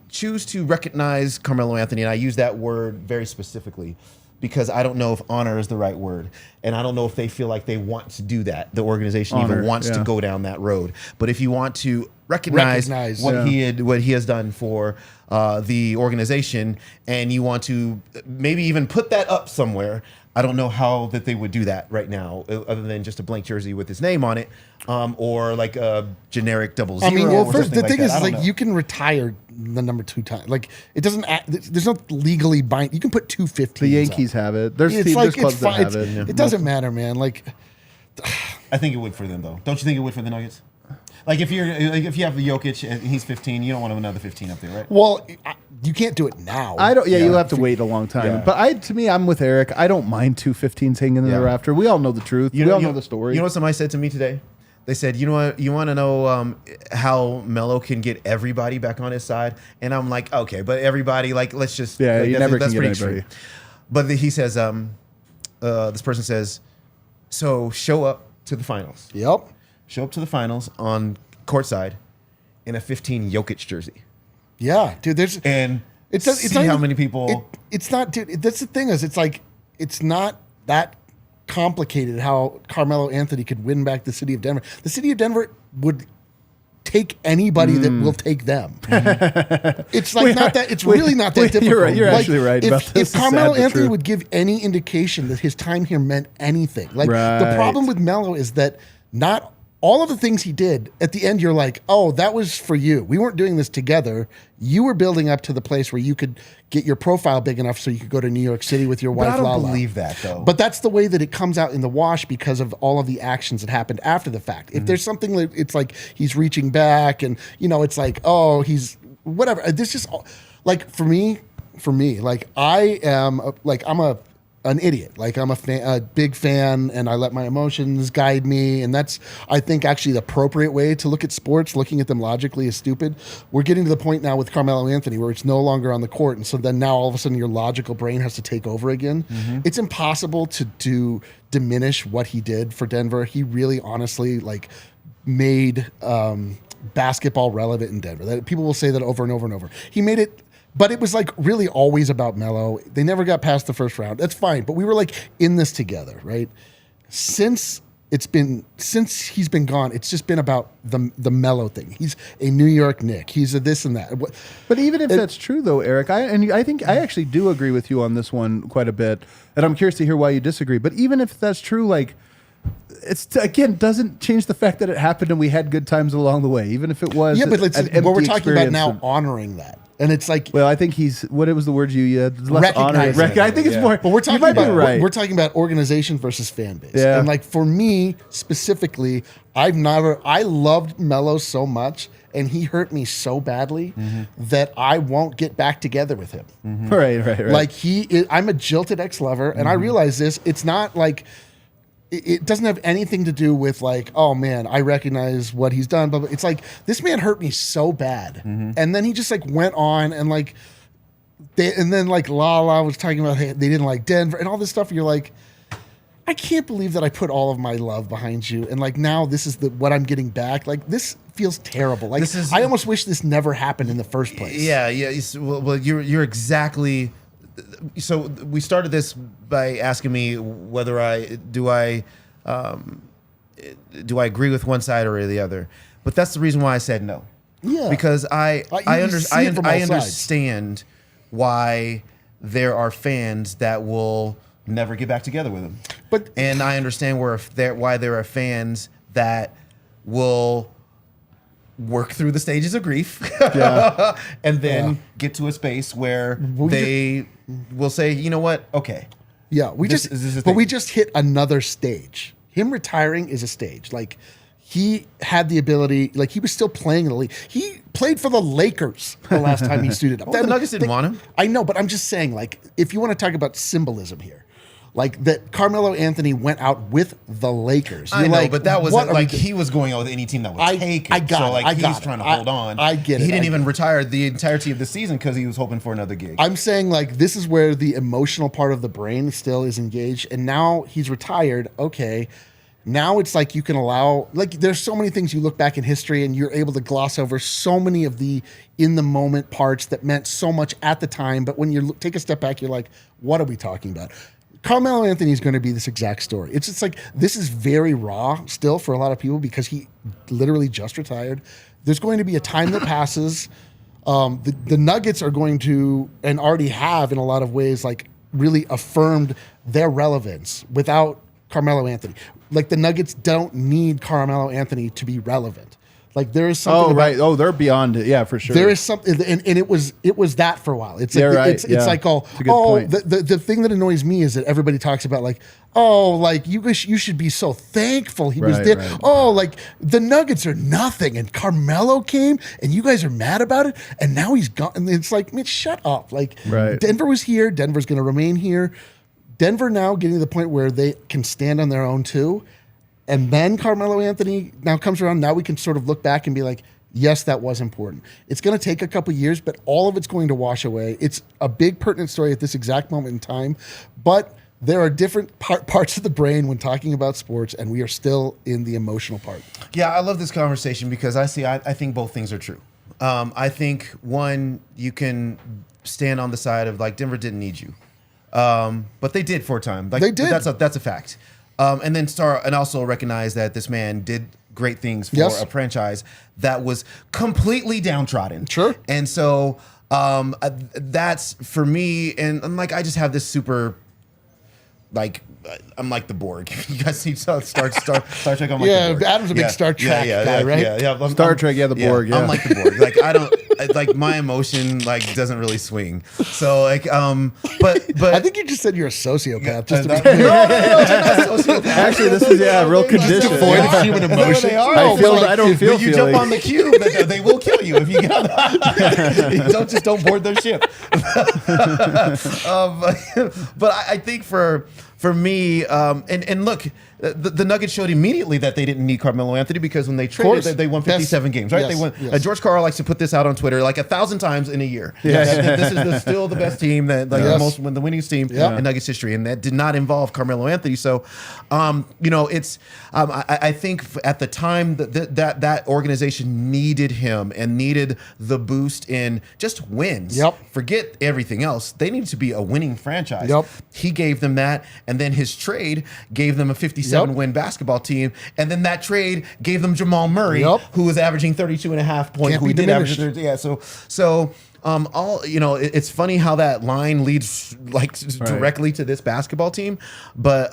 choose to recognize Carmelo Anthony, and I use that word very specifically because I don't know if honor is the right word, and I don't know if they feel like they want to do that. The organization even wants to go down that road. But if you want to recognize what he has done for the organization, and you want to maybe even put that up somewhere, I don't know how that they would do that right now, other than just a blank jersey with his name on it, or like a generic 00. First the thing is, you can retire the number 2 times. Like it doesn't. There's no legally bind. You can put 215s. The Yankees have it. There's clubs that have it. It doesn't matter, man. Like, I think it would for them though. Don't you think it would for the Nuggets? Like if you have the Jokic and he's 15, you don't want another 15 up there, right? Well, you can't do it now. I don't. Yeah, you'll have to wait a long time. Yeah. But I'm with Eric. I don't mind 2 15s hanging in the rafter. We all know the truth. We all know the story. You know what somebody said to me today? They said, "You know what? You want to know how Melo can get everybody back on his side?" And I'm like, "Okay, but everybody, let's just you never can get anybody." Extreme. But he says, this person says, "So show up to the finals." Yep. Show up to the finals on courtside in a 15 Jokic jersey. Yeah, dude. It's how many people. It's not, dude. That's the thing it's not that complicated how Carmelo Anthony could win back the city of Denver. The city of Denver would take anybody that will take them. It's not that. It's really not that difficult. You're right. You're actually right about this. If Carmelo Anthony would give any indication that his time here meant anything, the problem with Melo is that not all of the things he did, at the end, you're like, oh, that was for you. We weren't doing this together. You were building up to the place where you could get your profile big enough so you could go to New York City with your wife, But I don't Lala. believe that, though. But that's the way that it comes out in the wash because of all of the actions that happened after the fact. If there's something that it's like he's reaching back and, it's like, oh, he's whatever. This just like for me, like I am I'm an idiot. Like I'm a big fan, and I let my emotions guide me. And that's, I think, actually the appropriate way to look at sports. Looking at them logically is stupid. We're getting to the point now with Carmelo Anthony where it's no longer on the court. And so then now all of a sudden your logical brain has to take over again. It's impossible to diminish what he did for Denver. He really honestly made basketball relevant in Denver. That people will say that over and over and over. He made it. But it was really always about Melo. They never got past the first round. That's fine. But we were in this together, right? Since he's been gone, it's just been about the Melo thing. He's a New York Knick. He's a this and that. But even if that's true, though, Eric, I think I actually do agree with you on this one quite a bit, and I'm curious to hear why you disagree. But even if that's true, it's again doesn't change the fact that it happened and we had good times along the way, even if it was but we're talking about now honoring that. And it's well, I think what was the word you used? Recognizing it. I think it's more. But we're talking about right. We're talking about organization versus fan base. Yeah. And for me specifically, I loved Melo so much, and he hurt me so badly that I won't get back together with him. Right. I'm a jilted ex-lover, and I realize this. It's not it doesn't have anything to do with oh man, I recognize what he's done, but it's this man hurt me so bad, and then he just went on and Lala was talking about they didn't like Denver and all this stuff. And you're like, I can't believe that I put all of my love behind you, and now this is what I'm getting back. This feels terrible. I almost wish this never happened in the first place. Yeah. Well, you're exactly. So we started this by asking me whether do I agree with one side or the other, but that's the reason why I said no. Yeah, because I understand understand why there are fans that will never get back together with him, and I understand why there are fans that will work through the stages of grief and then get to a space where they will say, you know what? Okay. Yeah. We just hit another stage. Him retiring is a stage. He had the ability, he was still playing in the league. He played for the Lakers the last time he suited up. Well, the Nuggets didn't want him. I know, but I'm just saying, if you want to talk about symbolism here, that Carmelo Anthony went out with the Lakers. I know, but that was he was going out with any team that would take it. I got it. He's trying to hold on. I get it. He didn't even retire the entirety of the season because he was hoping for another gig. I'm saying this is where the emotional part of the brain still is engaged, and now he's retired. Okay. Now it's you can allow, there's so many things you look back in history and you're able to gloss over so many of the in the moment parts that meant so much at the time. But when you take a step back, you're like, what are we talking about? Carmelo Anthony is going to be this exact story. It's just this is very raw still for a lot of people because he literally just retired. There's going to be a time that passes. The Nuggets are going to, and already have in a lot of ways, really affirmed their relevance without Carmelo Anthony. The Nuggets don't need Carmelo Anthony to be relevant. There is something. Oh, right. Oh, they're beyond it. Yeah, for sure. There is something, and it was that for a while. It's right. It's point. The thing that annoys me is that everybody talks about you should be so thankful he was there. Right. Oh, the Nuggets are nothing, and Carmelo came, and you guys are mad about it, and now he's gone. And it's man, shut up. Right. Denver was here. Denver's going to remain here. Denver now getting to the point where they can stand on their own too. And then Carmelo Anthony now comes around. Now we can sort of look back and be like, yes, that was important. It's going to take a couple years, but all of it's going to wash away. It's a big pertinent story at this exact moment in time. But there are different parts of the brain when talking about sports, and we are still in the emotional part. Yeah, I love this conversation because I think both things are true. I think, one, you can stand on the side of Denver didn't need you. But they did for a time. They did. That's a fact. And then also recognize that this man did great things for a franchise that was completely downtrodden. Sure. And so that's for me. And I just have this super I'm like the Borg. You guys see Star Trek? I'm like Yeah, the Borg. Adam's a big Star Trek guy, right? Yeah. Star Trek, the Borg. Yeah. I'm like the Borg. Like I don't like my emotion doesn't really swing. So but I think you just said you're a sociopath. Just to be Actually, this is a real condition. devoid of human emotion. They are. I don't feel If you jump on the cube, they will kill you if you get on the don't board their ship. But I think for me, and look, the Nuggets showed immediately that they didn't need Carmelo Anthony because when they traded, they won 57 games, right? Yes, They won. yes. George Karl likes to put this out on Twitter like 1,000 times in a year. Yeah. This is still the best team, the winningest team in Nuggets history, and that did not involve Carmelo Anthony. So, it's I think at the time that organization needed him and needed the boost in just wins. Yep. Forget everything else. They needed to be a winning franchise. Yep. He gave them that, and then his trade gave them a 57-win basketball team, and then that trade gave them Jamal Murray, who was averaging 32.5 points. Can't be diminished. It's funny how that line leads directly to this basketball team, but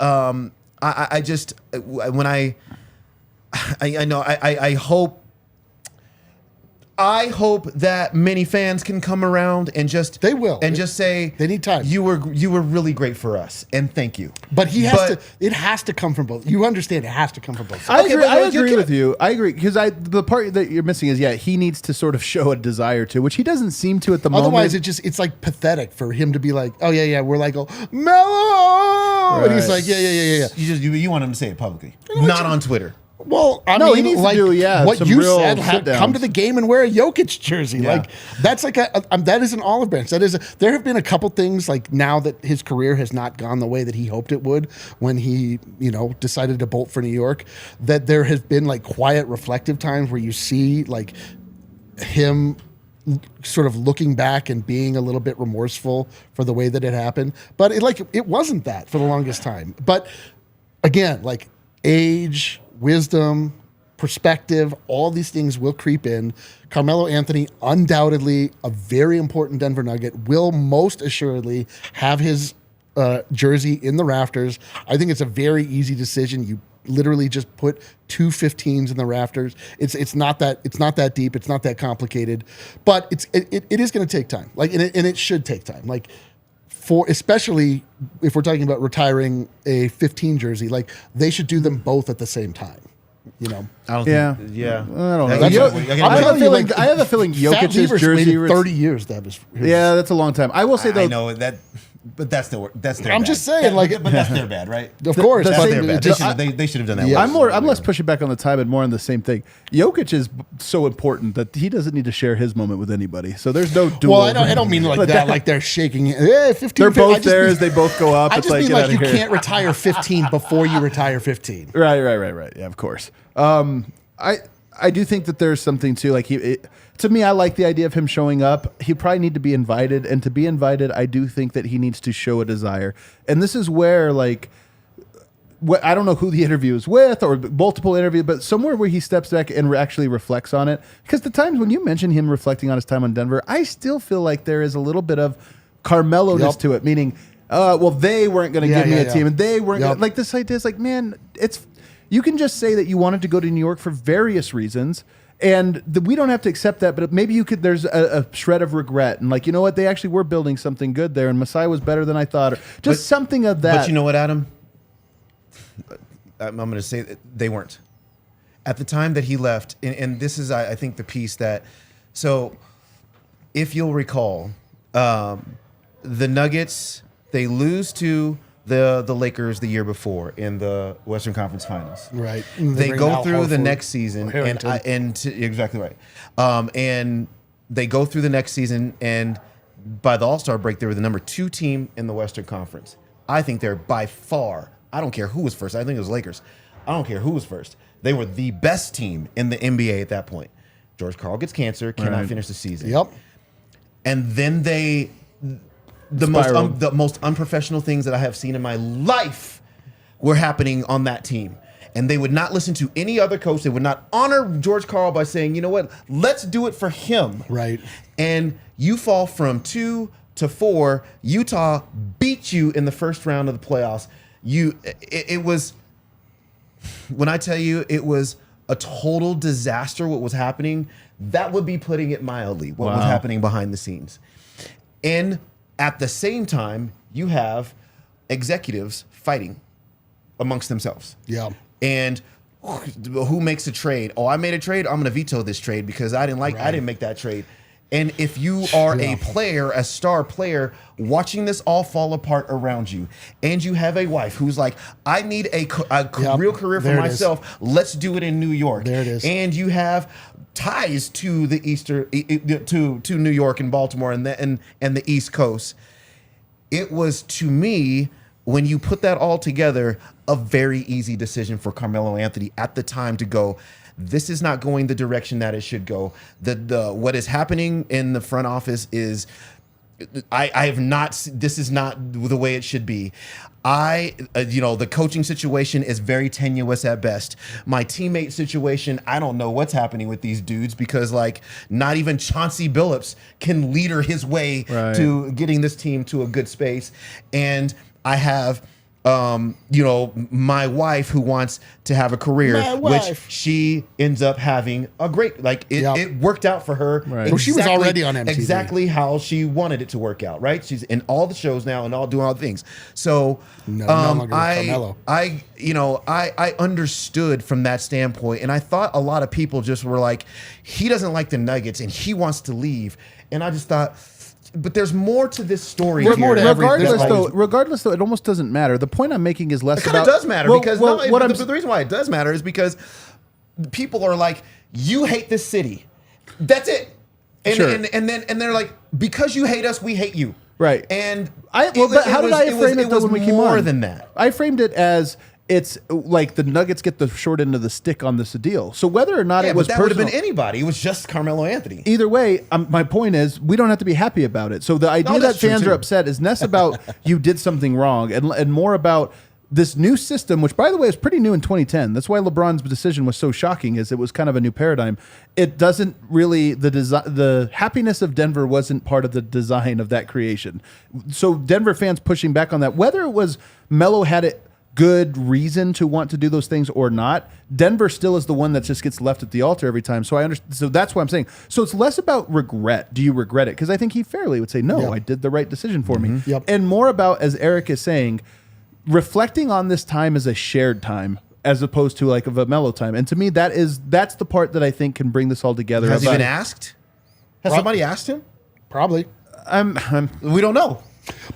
I hope that many fans can come around and just just say They need time. You were really great for us, and thank you. But it has to come from both. You understand it has to come from both sides. I agree with you. I agree because the part that you're missing is he needs to sort of show a desire to, which he doesn't seem to at the moment. Otherwise, it's like pathetic for him to be like, oh yeah, we're like, oh Melo, and he's like, yeah. You want him to say it publicly, not on Twitter. Well, he needs to do what some you real said. sit-downs. Come to the game and wear a Jokic jersey. Yeah. Like that's like that is an olive branch. There have been a couple things like now that his career has not gone the way that he hoped it would when he decided to bolt for New York. That there has been like quiet, reflective times where you see like him sort of looking back and being a little bit remorseful for the way that it happened. But it wasn't that for the longest time. But again, like age, wisdom, perspective, all these things will creep in. Carmelo Anthony, undoubtedly a very important Denver Nugget, will most assuredly have his jersey in the rafters. I think it's a very easy decision. You literally just put 2 15s in the rafters. It's not that deep. It's not that complicated, but it is going to take time. And it should take time. Especially if we're talking about retiring a 15 jersey, they should do them both at the same time. I don't I don't know. I have a feeling Jokic's jersey waited 30 years to have his. That's a long time. I will say though. I know that. But that's their I'm just saying, but that's their bad, right? Of course, that's but their bad. They should have done that. Yeah. I'm less pushing back on the time and more on the same thing. Jokic is so important that he doesn't need to share his moment with anybody. So there's no duel. Well, I don't mean like that. Like they're shaking. 15. They're both theirs. They both go up. I It's just mean get you out of here. can't retire 15 before you retire 15. Right. Yeah, of course. I do think that there's something to to me, I like the idea of him showing up. He probably need to be invited, and to be invited, I do think that he needs to show a desire. And this is where I don't know who the interview is with or multiple interviews, but somewhere where he steps back and actually reflects on it. Because the times when you mention him reflecting on his time on Denver, I still feel like there is a little bit of Carmelo-ness to it, meaning, they weren't going to give me a team, and they weren't gonna, this idea is man, you can just say that you wanted to go to New York for various reasons, and we don't have to accept that, but maybe there's a shred of regret, and you know what, they actually were building something good there, and Masai was better than I thought, or something of that. But you know what, Adam? I'm going to say that they weren't. At the time that he left, and this is, I think, the piece that, so if you'll recall, the Nuggets, they lose to the Lakers the year before in the Western Conference Finals. Right. They go through the next season, Harrington. exactly right. And they go through the next season, and by the All-Star break, they were the number 2 team in the Western Conference. I think they're by far. I don't care who was first. I think it was Lakers. I don't care who was first. They were the best team in the NBA at that point. George Karl gets cancer, cannot finish the season. Yep. And then the most unprofessional things that I have seen in my life were happening on that team. And they would not listen to any other coach. They would not honor George Karl by saying, you know what, let's do it for him. Right. And you fall from 2 to 4. Utah beat you in the first round of the playoffs. it was, when I tell you it was a total disaster what was happening, that would be putting it mildly, what was happening behind the scenes. And at the same time, you have executives fighting amongst themselves. Yeah. And who makes a trade? Oh, I made a trade. I'm going to veto this trade because I didn't make that trade. And if you are a player, a star player, watching this all fall apart around you, and you have a wife who's like, I need a real career for myself. Let's do it in New York. There it is. And you have ties to the to New York and Baltimore and the East Coast. It was, to me, when you put that all together, a very easy decision for Carmelo Anthony at the time to go, this is not going the direction that it should go. What is happening in the front office is, this is not the way it should be. The coaching situation is very tenuous at best. My teammate situation, I don't know what's happening with these dudes because not even Chauncey Billups can leader his way to getting this team to a good space. And I have my wife who wants to have a career, which she ends up having a great, it worked out for her. Right. Well, she was already on MTV. Exactly how she wanted it to work out, right? She's in all the shows now and doing all the things. So I understood from that standpoint, and I thought a lot of people just were like, he doesn't like the Nuggets and he wants to leave. And I just thought, but there's more to this story. Regardless, though, it almost doesn't matter. The point I'm making is less about. It kind of does matter because the reason why it does matter is because people are like, you hate this city. That's it. And they're like, because you hate us, we hate you. Right. And how did I frame it though when we came on? More than that. I framed it as, it's like the Nuggets get the short end of the stick on this deal. So whether or not it was that personal, would have been anybody. It was just Carmelo Anthony. Either way, my point is we don't have to be happy about it. So the idea that fans are upset is less about you did something wrong and more about this new system, which, by the way, is pretty new in 2010. That's why LeBron's decision was so shocking, is it was kind of a new paradigm. It doesn't really, the happiness of Denver wasn't part of the design of that creation. So Denver fans pushing back on that, whether it was Melo had it good reason to want to do those things or not, Denver still is the one that just gets left at the altar every time. So I understand. So that's what I'm saying. So it's less about regret. Do you regret it? Because I think he fairly would say, no, I did the right decision for me. Yep. And more about, as Eric is saying, reflecting on this time as a shared time as opposed to like a Melo time. And to me, that's the part that I think can bring this all together. Has he been asked? Has somebody asked him? Probably. We don't know.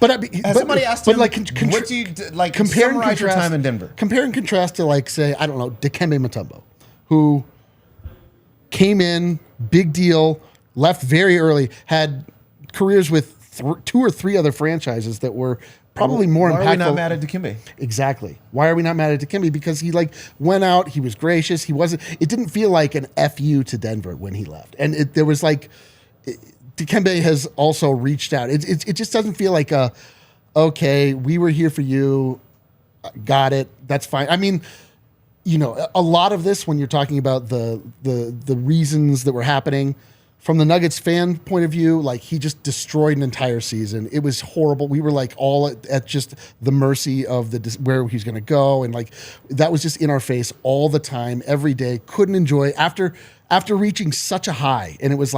But somebody asked him, what do you compare and contrast your time in Denver? Compare and contrast to say, I don't know, Dikembe Mutombo, who came in, big deal, left very early, had careers with 2 or 3 other franchises that were probably more impactful. Why are we not mad at Dikembe? Exactly. Why are we not mad at Dikembe? Because he went out, he was gracious, it didn't feel like an FU to Denver when he left. And there was Dikembe has also reached out. It just doesn't feel like okay, we were here for you, got it, that's fine. I mean, a lot of this when you're talking about the reasons that were happening from the Nuggets fan point of view, he just destroyed an entire season. It was horrible. We were all at just the mercy of where he's going to go, and that was just in our face all the time, every day. Couldn't enjoy after reaching such a high, and it was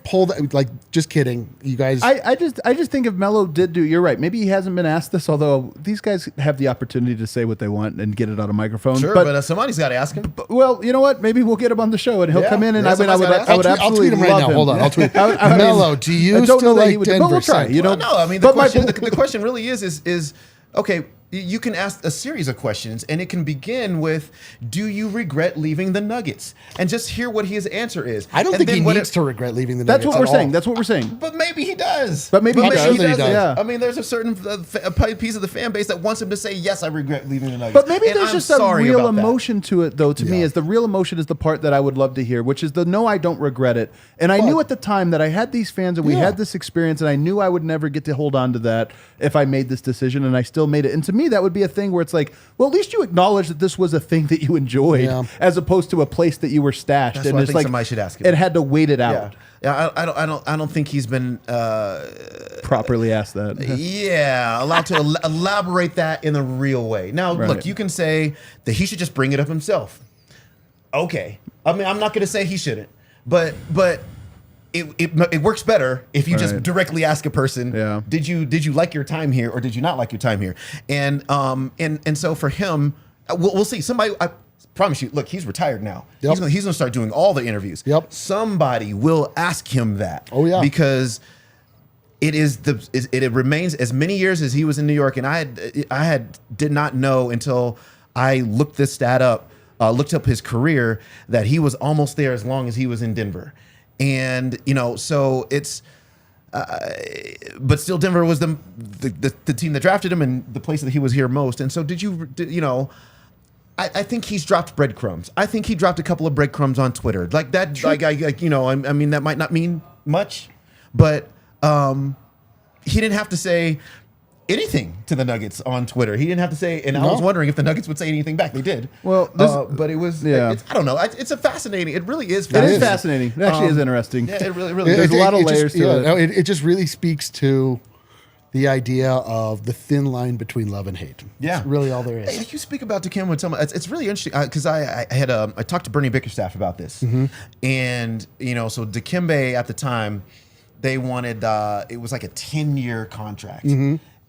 pull that, just kidding, you guys. I just think if Melo did do, you're right. Maybe he hasn't been asked this, although these guys have the opportunity to say what they want and get it on a microphone. Sure, but somebody's got to ask him. Well, you know what? Maybe we'll get him on the show and he'll come in and I would absolutely I'll tweet him right now. him. Hold on, I'll tweet. Melo, do you still like Denver? But we'll try. No, I mean the question really is okay. You can ask a series of questions, and it can begin with, do you regret leaving the Nuggets? And just hear what his answer is. I don't think he needs to regret leaving the Nuggets. That's what we're saying. That's what we're saying. But maybe he does. But maybe he does. Yeah. I mean, there's a certain piece of the fan base that wants him to say, yes, I regret leaving the Nuggets. But maybe there's just some real emotion to it, though, to me, is the real emotion is the part that I would love to hear, which is no, I don't regret it. And I knew at the time that I had these fans and we had this experience, and I knew I would never get to hold on to that if I made this decision, and I still made it. And to me, that would be a thing where it's like, well, at least you acknowledge that this was a thing that you enjoyed, as opposed to a place that you were stashed. That's and what I it's think like somebody should ask him. It had to wait it out. Yeah, I don't think he's been properly asked that. Allowed to elaborate that in the real way. Now, look, you can say that he should just bring it up himself. Okay, I mean, I'm not going to say he shouldn't, but it works better if you just directly ask a person, did you like your time here or did you not like your time here? And so for him, we'll see. Somebody, I promise you, look, he's retired now. He's gonna start doing all the interviews. Somebody will ask him that. Oh yeah, because it remains as many years as he was in New York, and I did not know until I looked this stat up, looked up his career, that he was almost there as long as he was in Denver. And so it's, but still, Denver was the team that drafted him and the place that he was here most. And so, I think he's dropped breadcrumbs. I think he dropped a couple of breadcrumbs on Twitter, like that. Like I mean, that might not mean much, but he didn't have to say anything to the Nuggets on Twitter. He didn't have to say, and I was wondering if the Nuggets would say anything back. They did. Well, but it was, I don't know. It's a fascinating. It really is fascinating. fascinating. It is fascinating. It actually is interesting. Yeah, it really There's a lot of layers to it. No, it just really speaks to the idea of the thin line between love and hate. Yeah. It's really all there is. Hey, you speak about Dikembe Mutombo. It's really interesting because I talked to Bernie Bickerstaff about this, and so Dikembe at the time, they wanted it was like a 10-year contract.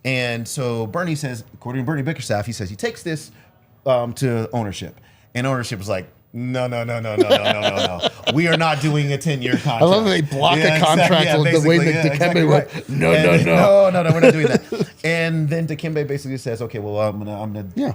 And so Bernie says, according to Bernie Bickerstaff, he says he takes this to ownership. And ownership was like, no. We are not doing a 10-year contract. I love that they block a contract with the way that Dikembe went. No, we're not doing that. And then Dikembe basically says, okay, well, I'm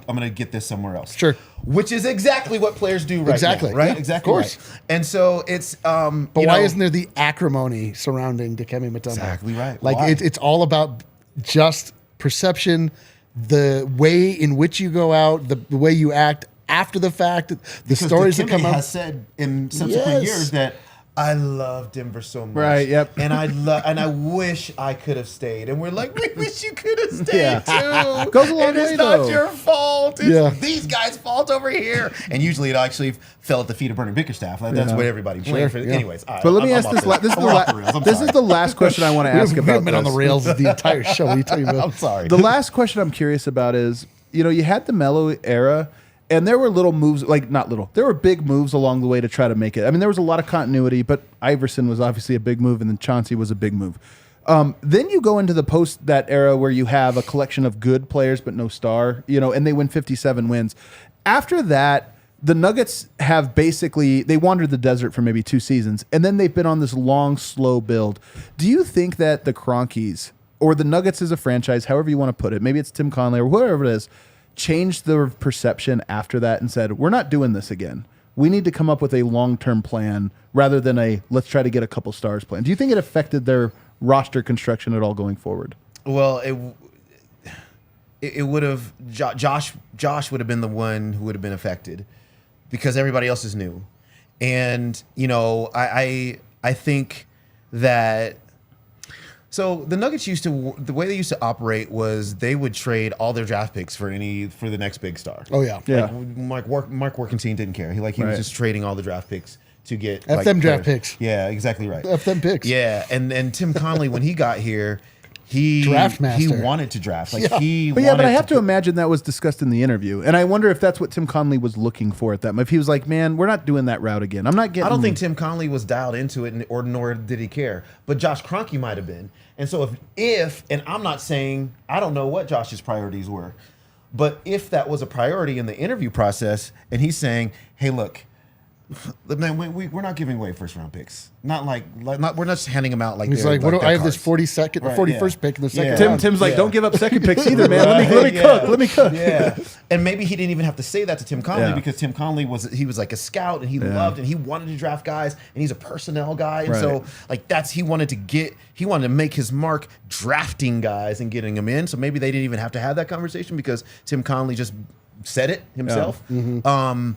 gonna get this somewhere else. Sure. Which is exactly what players do right now, right? Yeah, exactly. Of course. Right. And so it's but why isn't there the acrimony surrounding Dikembe Mutombo? Exactly right. Like it's all about just perception, the way in which you go out, the way you act after the fact, the stories that come out. Has said in subsequent years that I love Denver so much, right? Yep. And I wish I could have stayed. And we're like, we wish you could have stayed too. Goes a long way, it's not your fault. It's these guys' fault over here. And usually it actually fell at the feet of Bernie Bickerstaff. That's what everybody blamed for. Anyways, but let me ask this. This is the last question I want to ask about. We've been on the rails the entire show. What are you talking about? I'm sorry. The last question I'm curious about is, you had the Melo era. And there were little moves, there were big moves along the way to try to make it. I mean, there was a lot of continuity, but Iverson was obviously a big move, and then Chauncey was a big move. Then you go into the post that era where you have a collection of good players but no star, and they win 57 wins. After that, the Nuggets have they wandered the desert for maybe 2 seasons, and then they've been on this long, slow build. Do you think that the Kroenkes, or the Nuggets as a franchise, however you want to put it, maybe it's Tim Conley or whoever it is, changed the perception after that and said, we're not doing this again. We need to come up with a long-term plan rather than let's try to get a couple stars plan. Do you think it affected their roster construction at all going forward? Well, it would have, Josh would have been the one who would have been affected because everybody else is new. And, I think that, so the Nuggets the way they used to operate was they would trade all their draft picks for the next big star. Oh yeah. Mark Workenstein didn't care. He was just trading all the draft picks to get them draft picks. Yeah, exactly right. them picks. Yeah, and Tim Conley when he got here, he wanted to draft. But I have to imagine that was discussed in the interview, and I wonder if that's what Tim Conley was looking for at that. If he was like, "Man, we're not doing that route again. I'm not getting." I don't think Tim Conley was dialed into it, nor did he care. But Josh Kroenke might have been. And so if and I'm not saying I don't know what Josh's priorities were, but if that was a priority in the interview process, and he's saying, "Hey, look, man, we're not giving away first round picks. Not we're not just handing them out like he's like, I have this 42nd or 41st pick in the second round. Tim's like, don't give up second picks either, man. Let me cook. Yeah, and maybe he didn't even have to say that to Tim Conley because Tim Conley was like a scout and he loved and he wanted to draft guys and he's a personnel guy and so he wanted to make his mark drafting guys and getting them in. So maybe they didn't even have to have that conversation because Tim Conley just said it himself. Yeah.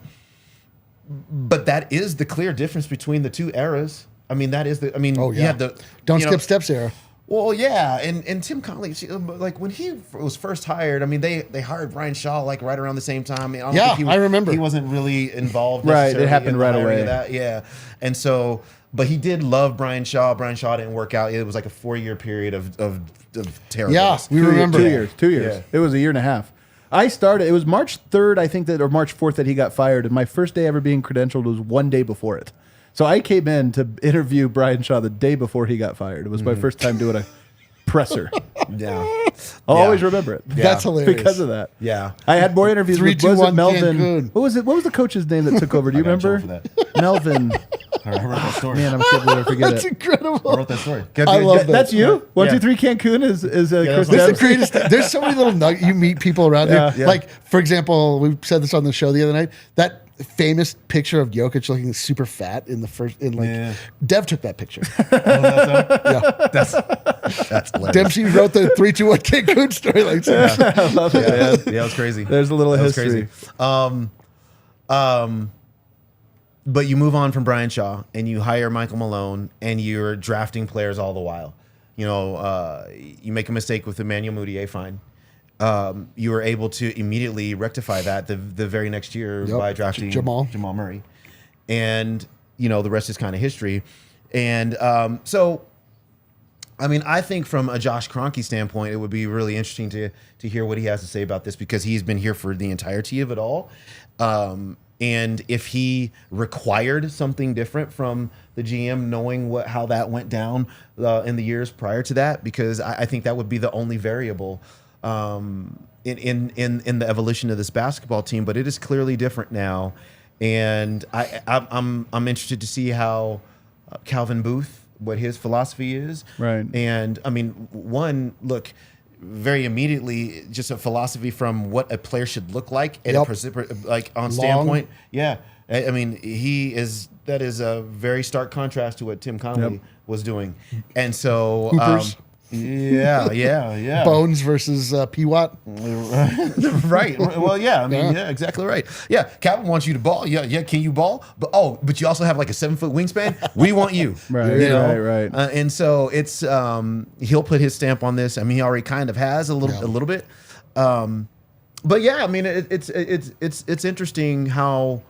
But that is the clear difference between the two eras. I mean, you had the Don't skip steps era. Well, yeah, and Tim Connelly, like when he was first hired, I mean, they hired Brian Shaw like right around the same time. I don't think I remember. He wasn't really involved. Right, it happened in the right hiring away. of that. Yeah, and so, but he did love Brian Shaw. Brian Shaw didn't work out. It was like a 4-year period of terror. Yeah, we remember. 2 years. Yeah. It was a year and a half. I started. It was March 3rd, I think or March 4th that he got fired, and my first day ever being credentialed was one day before it. So I came in to interview Brian Shaw the day before he got fired. It was my first time doing a presser. Yeah, I'll always remember it. That's hilarious. Because of that. yeah. I had more interviews 3, with 2, 1 Melvin. Cancun. What was it? What was the coach's name that took over? Do you I got in remember? trouble for that. Melvin. I wrote that story. Man, I'm kidding. I forget That's it. incredible. I wrote that story. I love that. That's you? One, Yeah. two, three. Cancun is Chris that's It's the Dempsey. greatest thing. There's so many little nuggets. You meet people around Yeah. here. Yeah. Like, for example, we said this on the show the other night. That famous picture of Jokic looking super fat in the first, Yeah. Dev took that picture. That's hilarious. Dempsey wrote the 3, 2, 1 Cancun story. Like, I love it, man. Yeah, it was crazy. There's a little That was history. crazy. But you move on from Brian Shaw and you hire Michael Malone and you're drafting players all the while. You know, you make a mistake with Emmanuel Mudiay, fine. You were able to immediately rectify that the very next year Yep. by drafting Jamal Murray. And, you know, the rest is kind of history. And so, I mean, I think from a Josh Kroenke standpoint, it would be really interesting to hear what he has to say about this because he's been here for the entirety of it all. And if he required something different from the GM, knowing how that went down in the years prior to that, because I think that would be the only variable in the evolution of this basketball team. But it is clearly different now, and I'm interested to see how Calvin Booth, what his philosophy is. Right. And I mean, look. Very immediately, just a philosophy from what a player should look like and Yep. like on Long. standpoint. Yeah, I mean, that is a very stark contrast to what Tim Connelly was doing, and so Hoopers. yeah. Bones versus P-Watt. Right. Well, yeah. I mean, yeah, exactly right. Yeah, Calvin wants you to ball. Yeah. Can you ball? But you also have like a 7-foot wingspan. We want you. Right, You know? right. And so it's he'll put his stamp on this. I mean, he already kind of has a little bit. But yeah, I mean, it's interesting how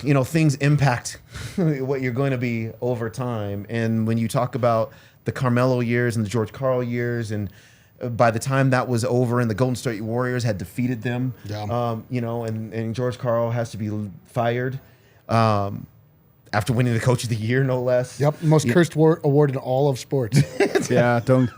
you know, things impact what you're going to be over time. And when you talk about the Carmelo years and the George Karl years, and by the time that was over and the Golden State Warriors had defeated them, you know, and George Karl has to be fired after winning the Coach of the Year, no less. Yep, most cursed award in all of sports. Yeah, don't.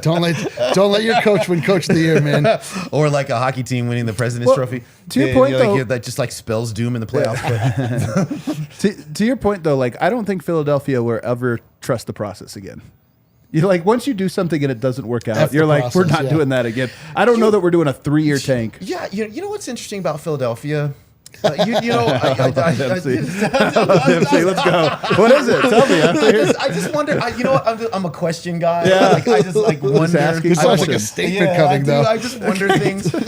don't let your coach win Coach of the Year, man. Or like a hockey team winning the President's Trophy. To your point, though, that just like spells doom in the playoffs. to your point, though, like I don't think Philadelphia will ever trust the process again. You like once you do something and it doesn't work out, F the you're like, we're process, not yeah. doing that again. I don't know that we're doing a 3-year tank. Yeah, you know what's interesting about Philadelphia? You know, Dempsey. Dempsey, let's go. What is it? Tell me. I just wonder. You know what? I'm a question guy. Yeah. Like, I just like wonder. asking This sounds like a questions. statement coming, though. I just wonder things. No,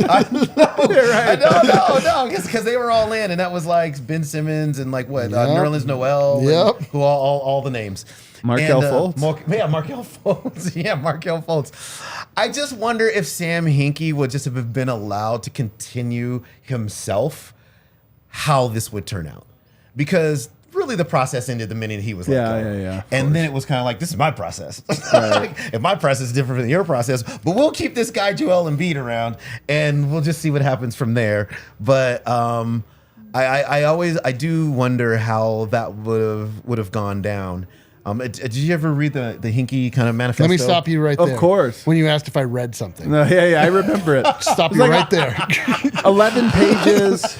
because they were all in, and that was like Ben Simmons and like what Nerlens Noel. Yep. Who all the names. Markelle Fultz. Markelle Fultz. Yeah, Markelle Fultz. I just wonder if Sam Hinkie would just have been allowed to continue himself, how this would turn out. Because really the process ended the minute he was let go. Yeah. And then it was kind of like, this is my process. If my process is different than your process, but we'll keep this guy Joel Embiid around and we'll just see what happens from there. But I do wonder how that would have gone down. Did you ever read the Hinkie kind of manifesto? Let me stop you right there. Of course. When you asked if I read something. No, yeah, I remember it. Stop you right there. 11 pages.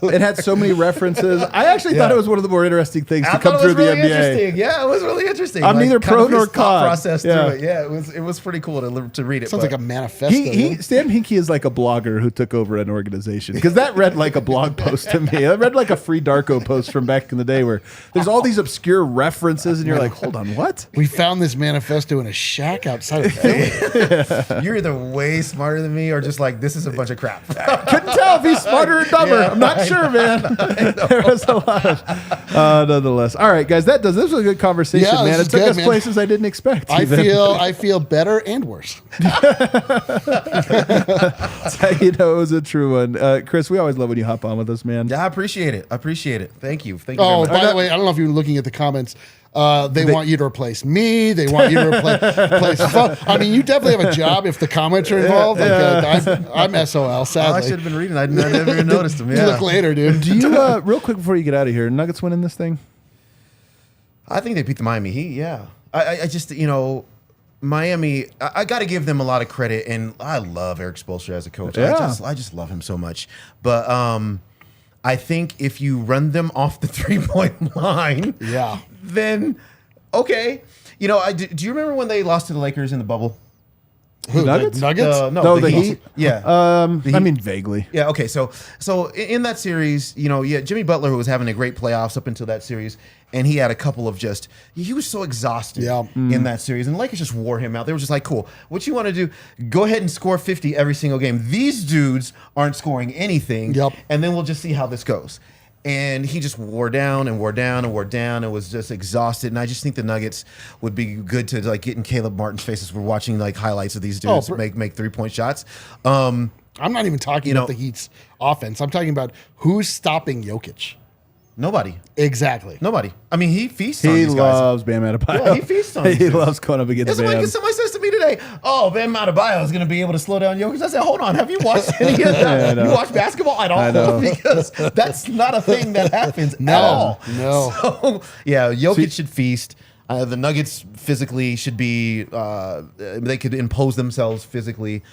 It had so many references. I actually thought it was one of the more interesting things to come through the NBA. Interesting. Yeah, it was really interesting. I'm neither kind pro of nor his thought con. process through Yeah. it. Yeah, it was pretty cool to read it. Sounds but- like a manifesto. Sam Hinkie is like a blogger who took over an organization because that read like a blog post to me. That read like a free Darko post from back in the day where there's all these obscure references and you're like, hold on, what? We found this manifesto in a shack outside of Philly. You're either way smarter than me or just like, this is a bunch of crap. Couldn't tell if he's smarter or dumber. I'm not sure, man. There was a lot of, nonetheless. All right, guys, this was a good conversation, Yeah, man. this It is took good, us man. places I didn't expect. I even. feel better and worse. That's how you know it was a true one. Chris, we always love when you hop on with us, man. Yeah, I appreciate it. Thank you. Thank you Oh, very much. by the way, I don't know if you were looking at the comments. They want you to replace me. They want you to replace. I mean, you definitely have a job if the comments are involved. I'm SOL, sadly. I should have been reading. I never even noticed them. Yeah. Look later, dude. Do you, real quick before you get out of here, Nuggets winning this thing? I think they beat the Miami Heat. Yeah. I just, Miami, I got to give them a lot of credit, and I love Eric Spoelstra as a coach. Yeah. I just love him so much. But I think if you run them off the 3-point line, Yeah. then okay. Do you remember when they lost to the Lakers in the bubble? Who, Nuggets? The Nuggets? No, the Heat? Yeah. I mean, vaguely. Yeah. Okay. So in that series, Jimmy Butler, who was having a great playoffs up until that series, and he had a couple of he was so exhausted in that series, and the Lakers just wore him out. They were just like, cool, what you want to do, go ahead and score 50 every single game. These dudes aren't scoring anything. Yep. And then we'll just see how this goes. And he just wore down and was just exhausted. And I just think the Nuggets would be good to like get in Caleb Martin's face as we're watching like highlights of these dudes make 3-point shots. I'm not even talking about the Heat's offense. I'm talking about who's stopping Jokic. Nobody. Exactly. Nobody. I mean, he feasts on He these loves Bam Adebayo. Yeah, he feasts on these He dudes. loves going up against It's Bam. like somebody says to me today, "Oh, Bam Adebayo is going to be able to slow down Jokic." I said, "Hold on, have you watched any of that? You watch basketball at I know. all? Because that's not a thing that happens No, at all." no. So yeah, Jokic should feast. The Nuggets physically should be. They could impose themselves physically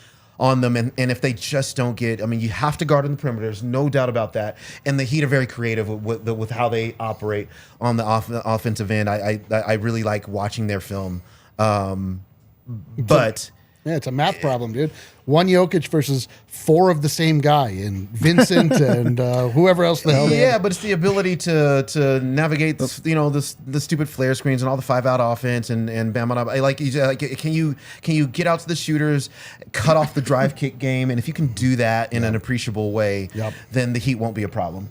on them, and if they just don't get, you have to guard on the perimeter. There's no doubt about that. And the Heat are very creative with how they operate on the offensive end. I really like watching their film, but. Yeah, it's a math problem, dude. One Jokic versus 4 of the same guy, and Vincent and whoever else the hell they Yeah, have. but it's the ability to navigate the stupid flare screens and all the 5-out offense and bam on up. Can you get out to the shooters, cut off the drive kick game, and if you can do that in an appreciable way, then the Heat won't be a problem.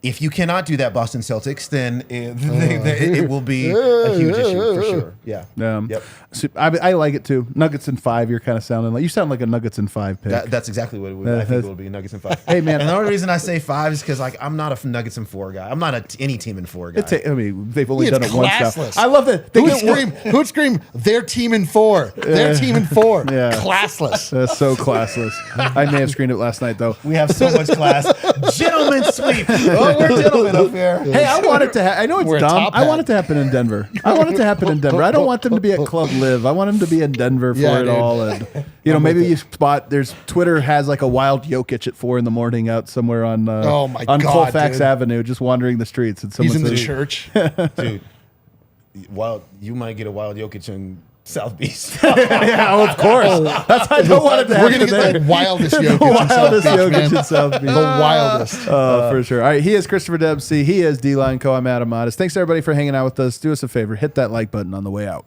If you cannot do that, Boston Celtics, then it will be a huge issue for sure. Yeah. Yep. So, I like it too. Nuggets in 5. You're kind of sounding like you sound like a Nuggets in 5 pick. That's exactly what it would. I think it would be Nuggets in 5. Hey, man. And the only reason I say 5 is because I'm not a Nuggets in 4 guy. I'm not any team in 4 guy. They've only It's done it once now. classless. I love that. Who'd scream, their team in 4? Their team in 4. Yeah. Classless. That's so classless. I may have screened it last night though. We have so much class. Gentlemen sweep. Oh, we're gentlemen up here. Hey, I want it to. I know Wear it's a dumb. top I hat. want it to happen in Denver. I want it to happen in Denver. I don't want them to be at Club Live. I want them to be in Denver for Yeah, it dude. all. And maybe you spot. Twitter has like a wild Jokic at 4 a.m. out somewhere on Oh my on God, Colfax dude. Avenue, just wandering the streets. And He's someone in the says, church. Dude, you might get a wild Jokic in South Beach. "Yeah, of course." That's I don't want it to We're happen going to get there. the wildest Jokic The in South wildest Beach, Jokic man. in South Beach. The wildest. For sure. All right, he is Christopher Dempsey. He is D-Line Co. I'm Adam Modest. Thanks everybody for hanging out with us. Do us a favor, hit that like button on the way out.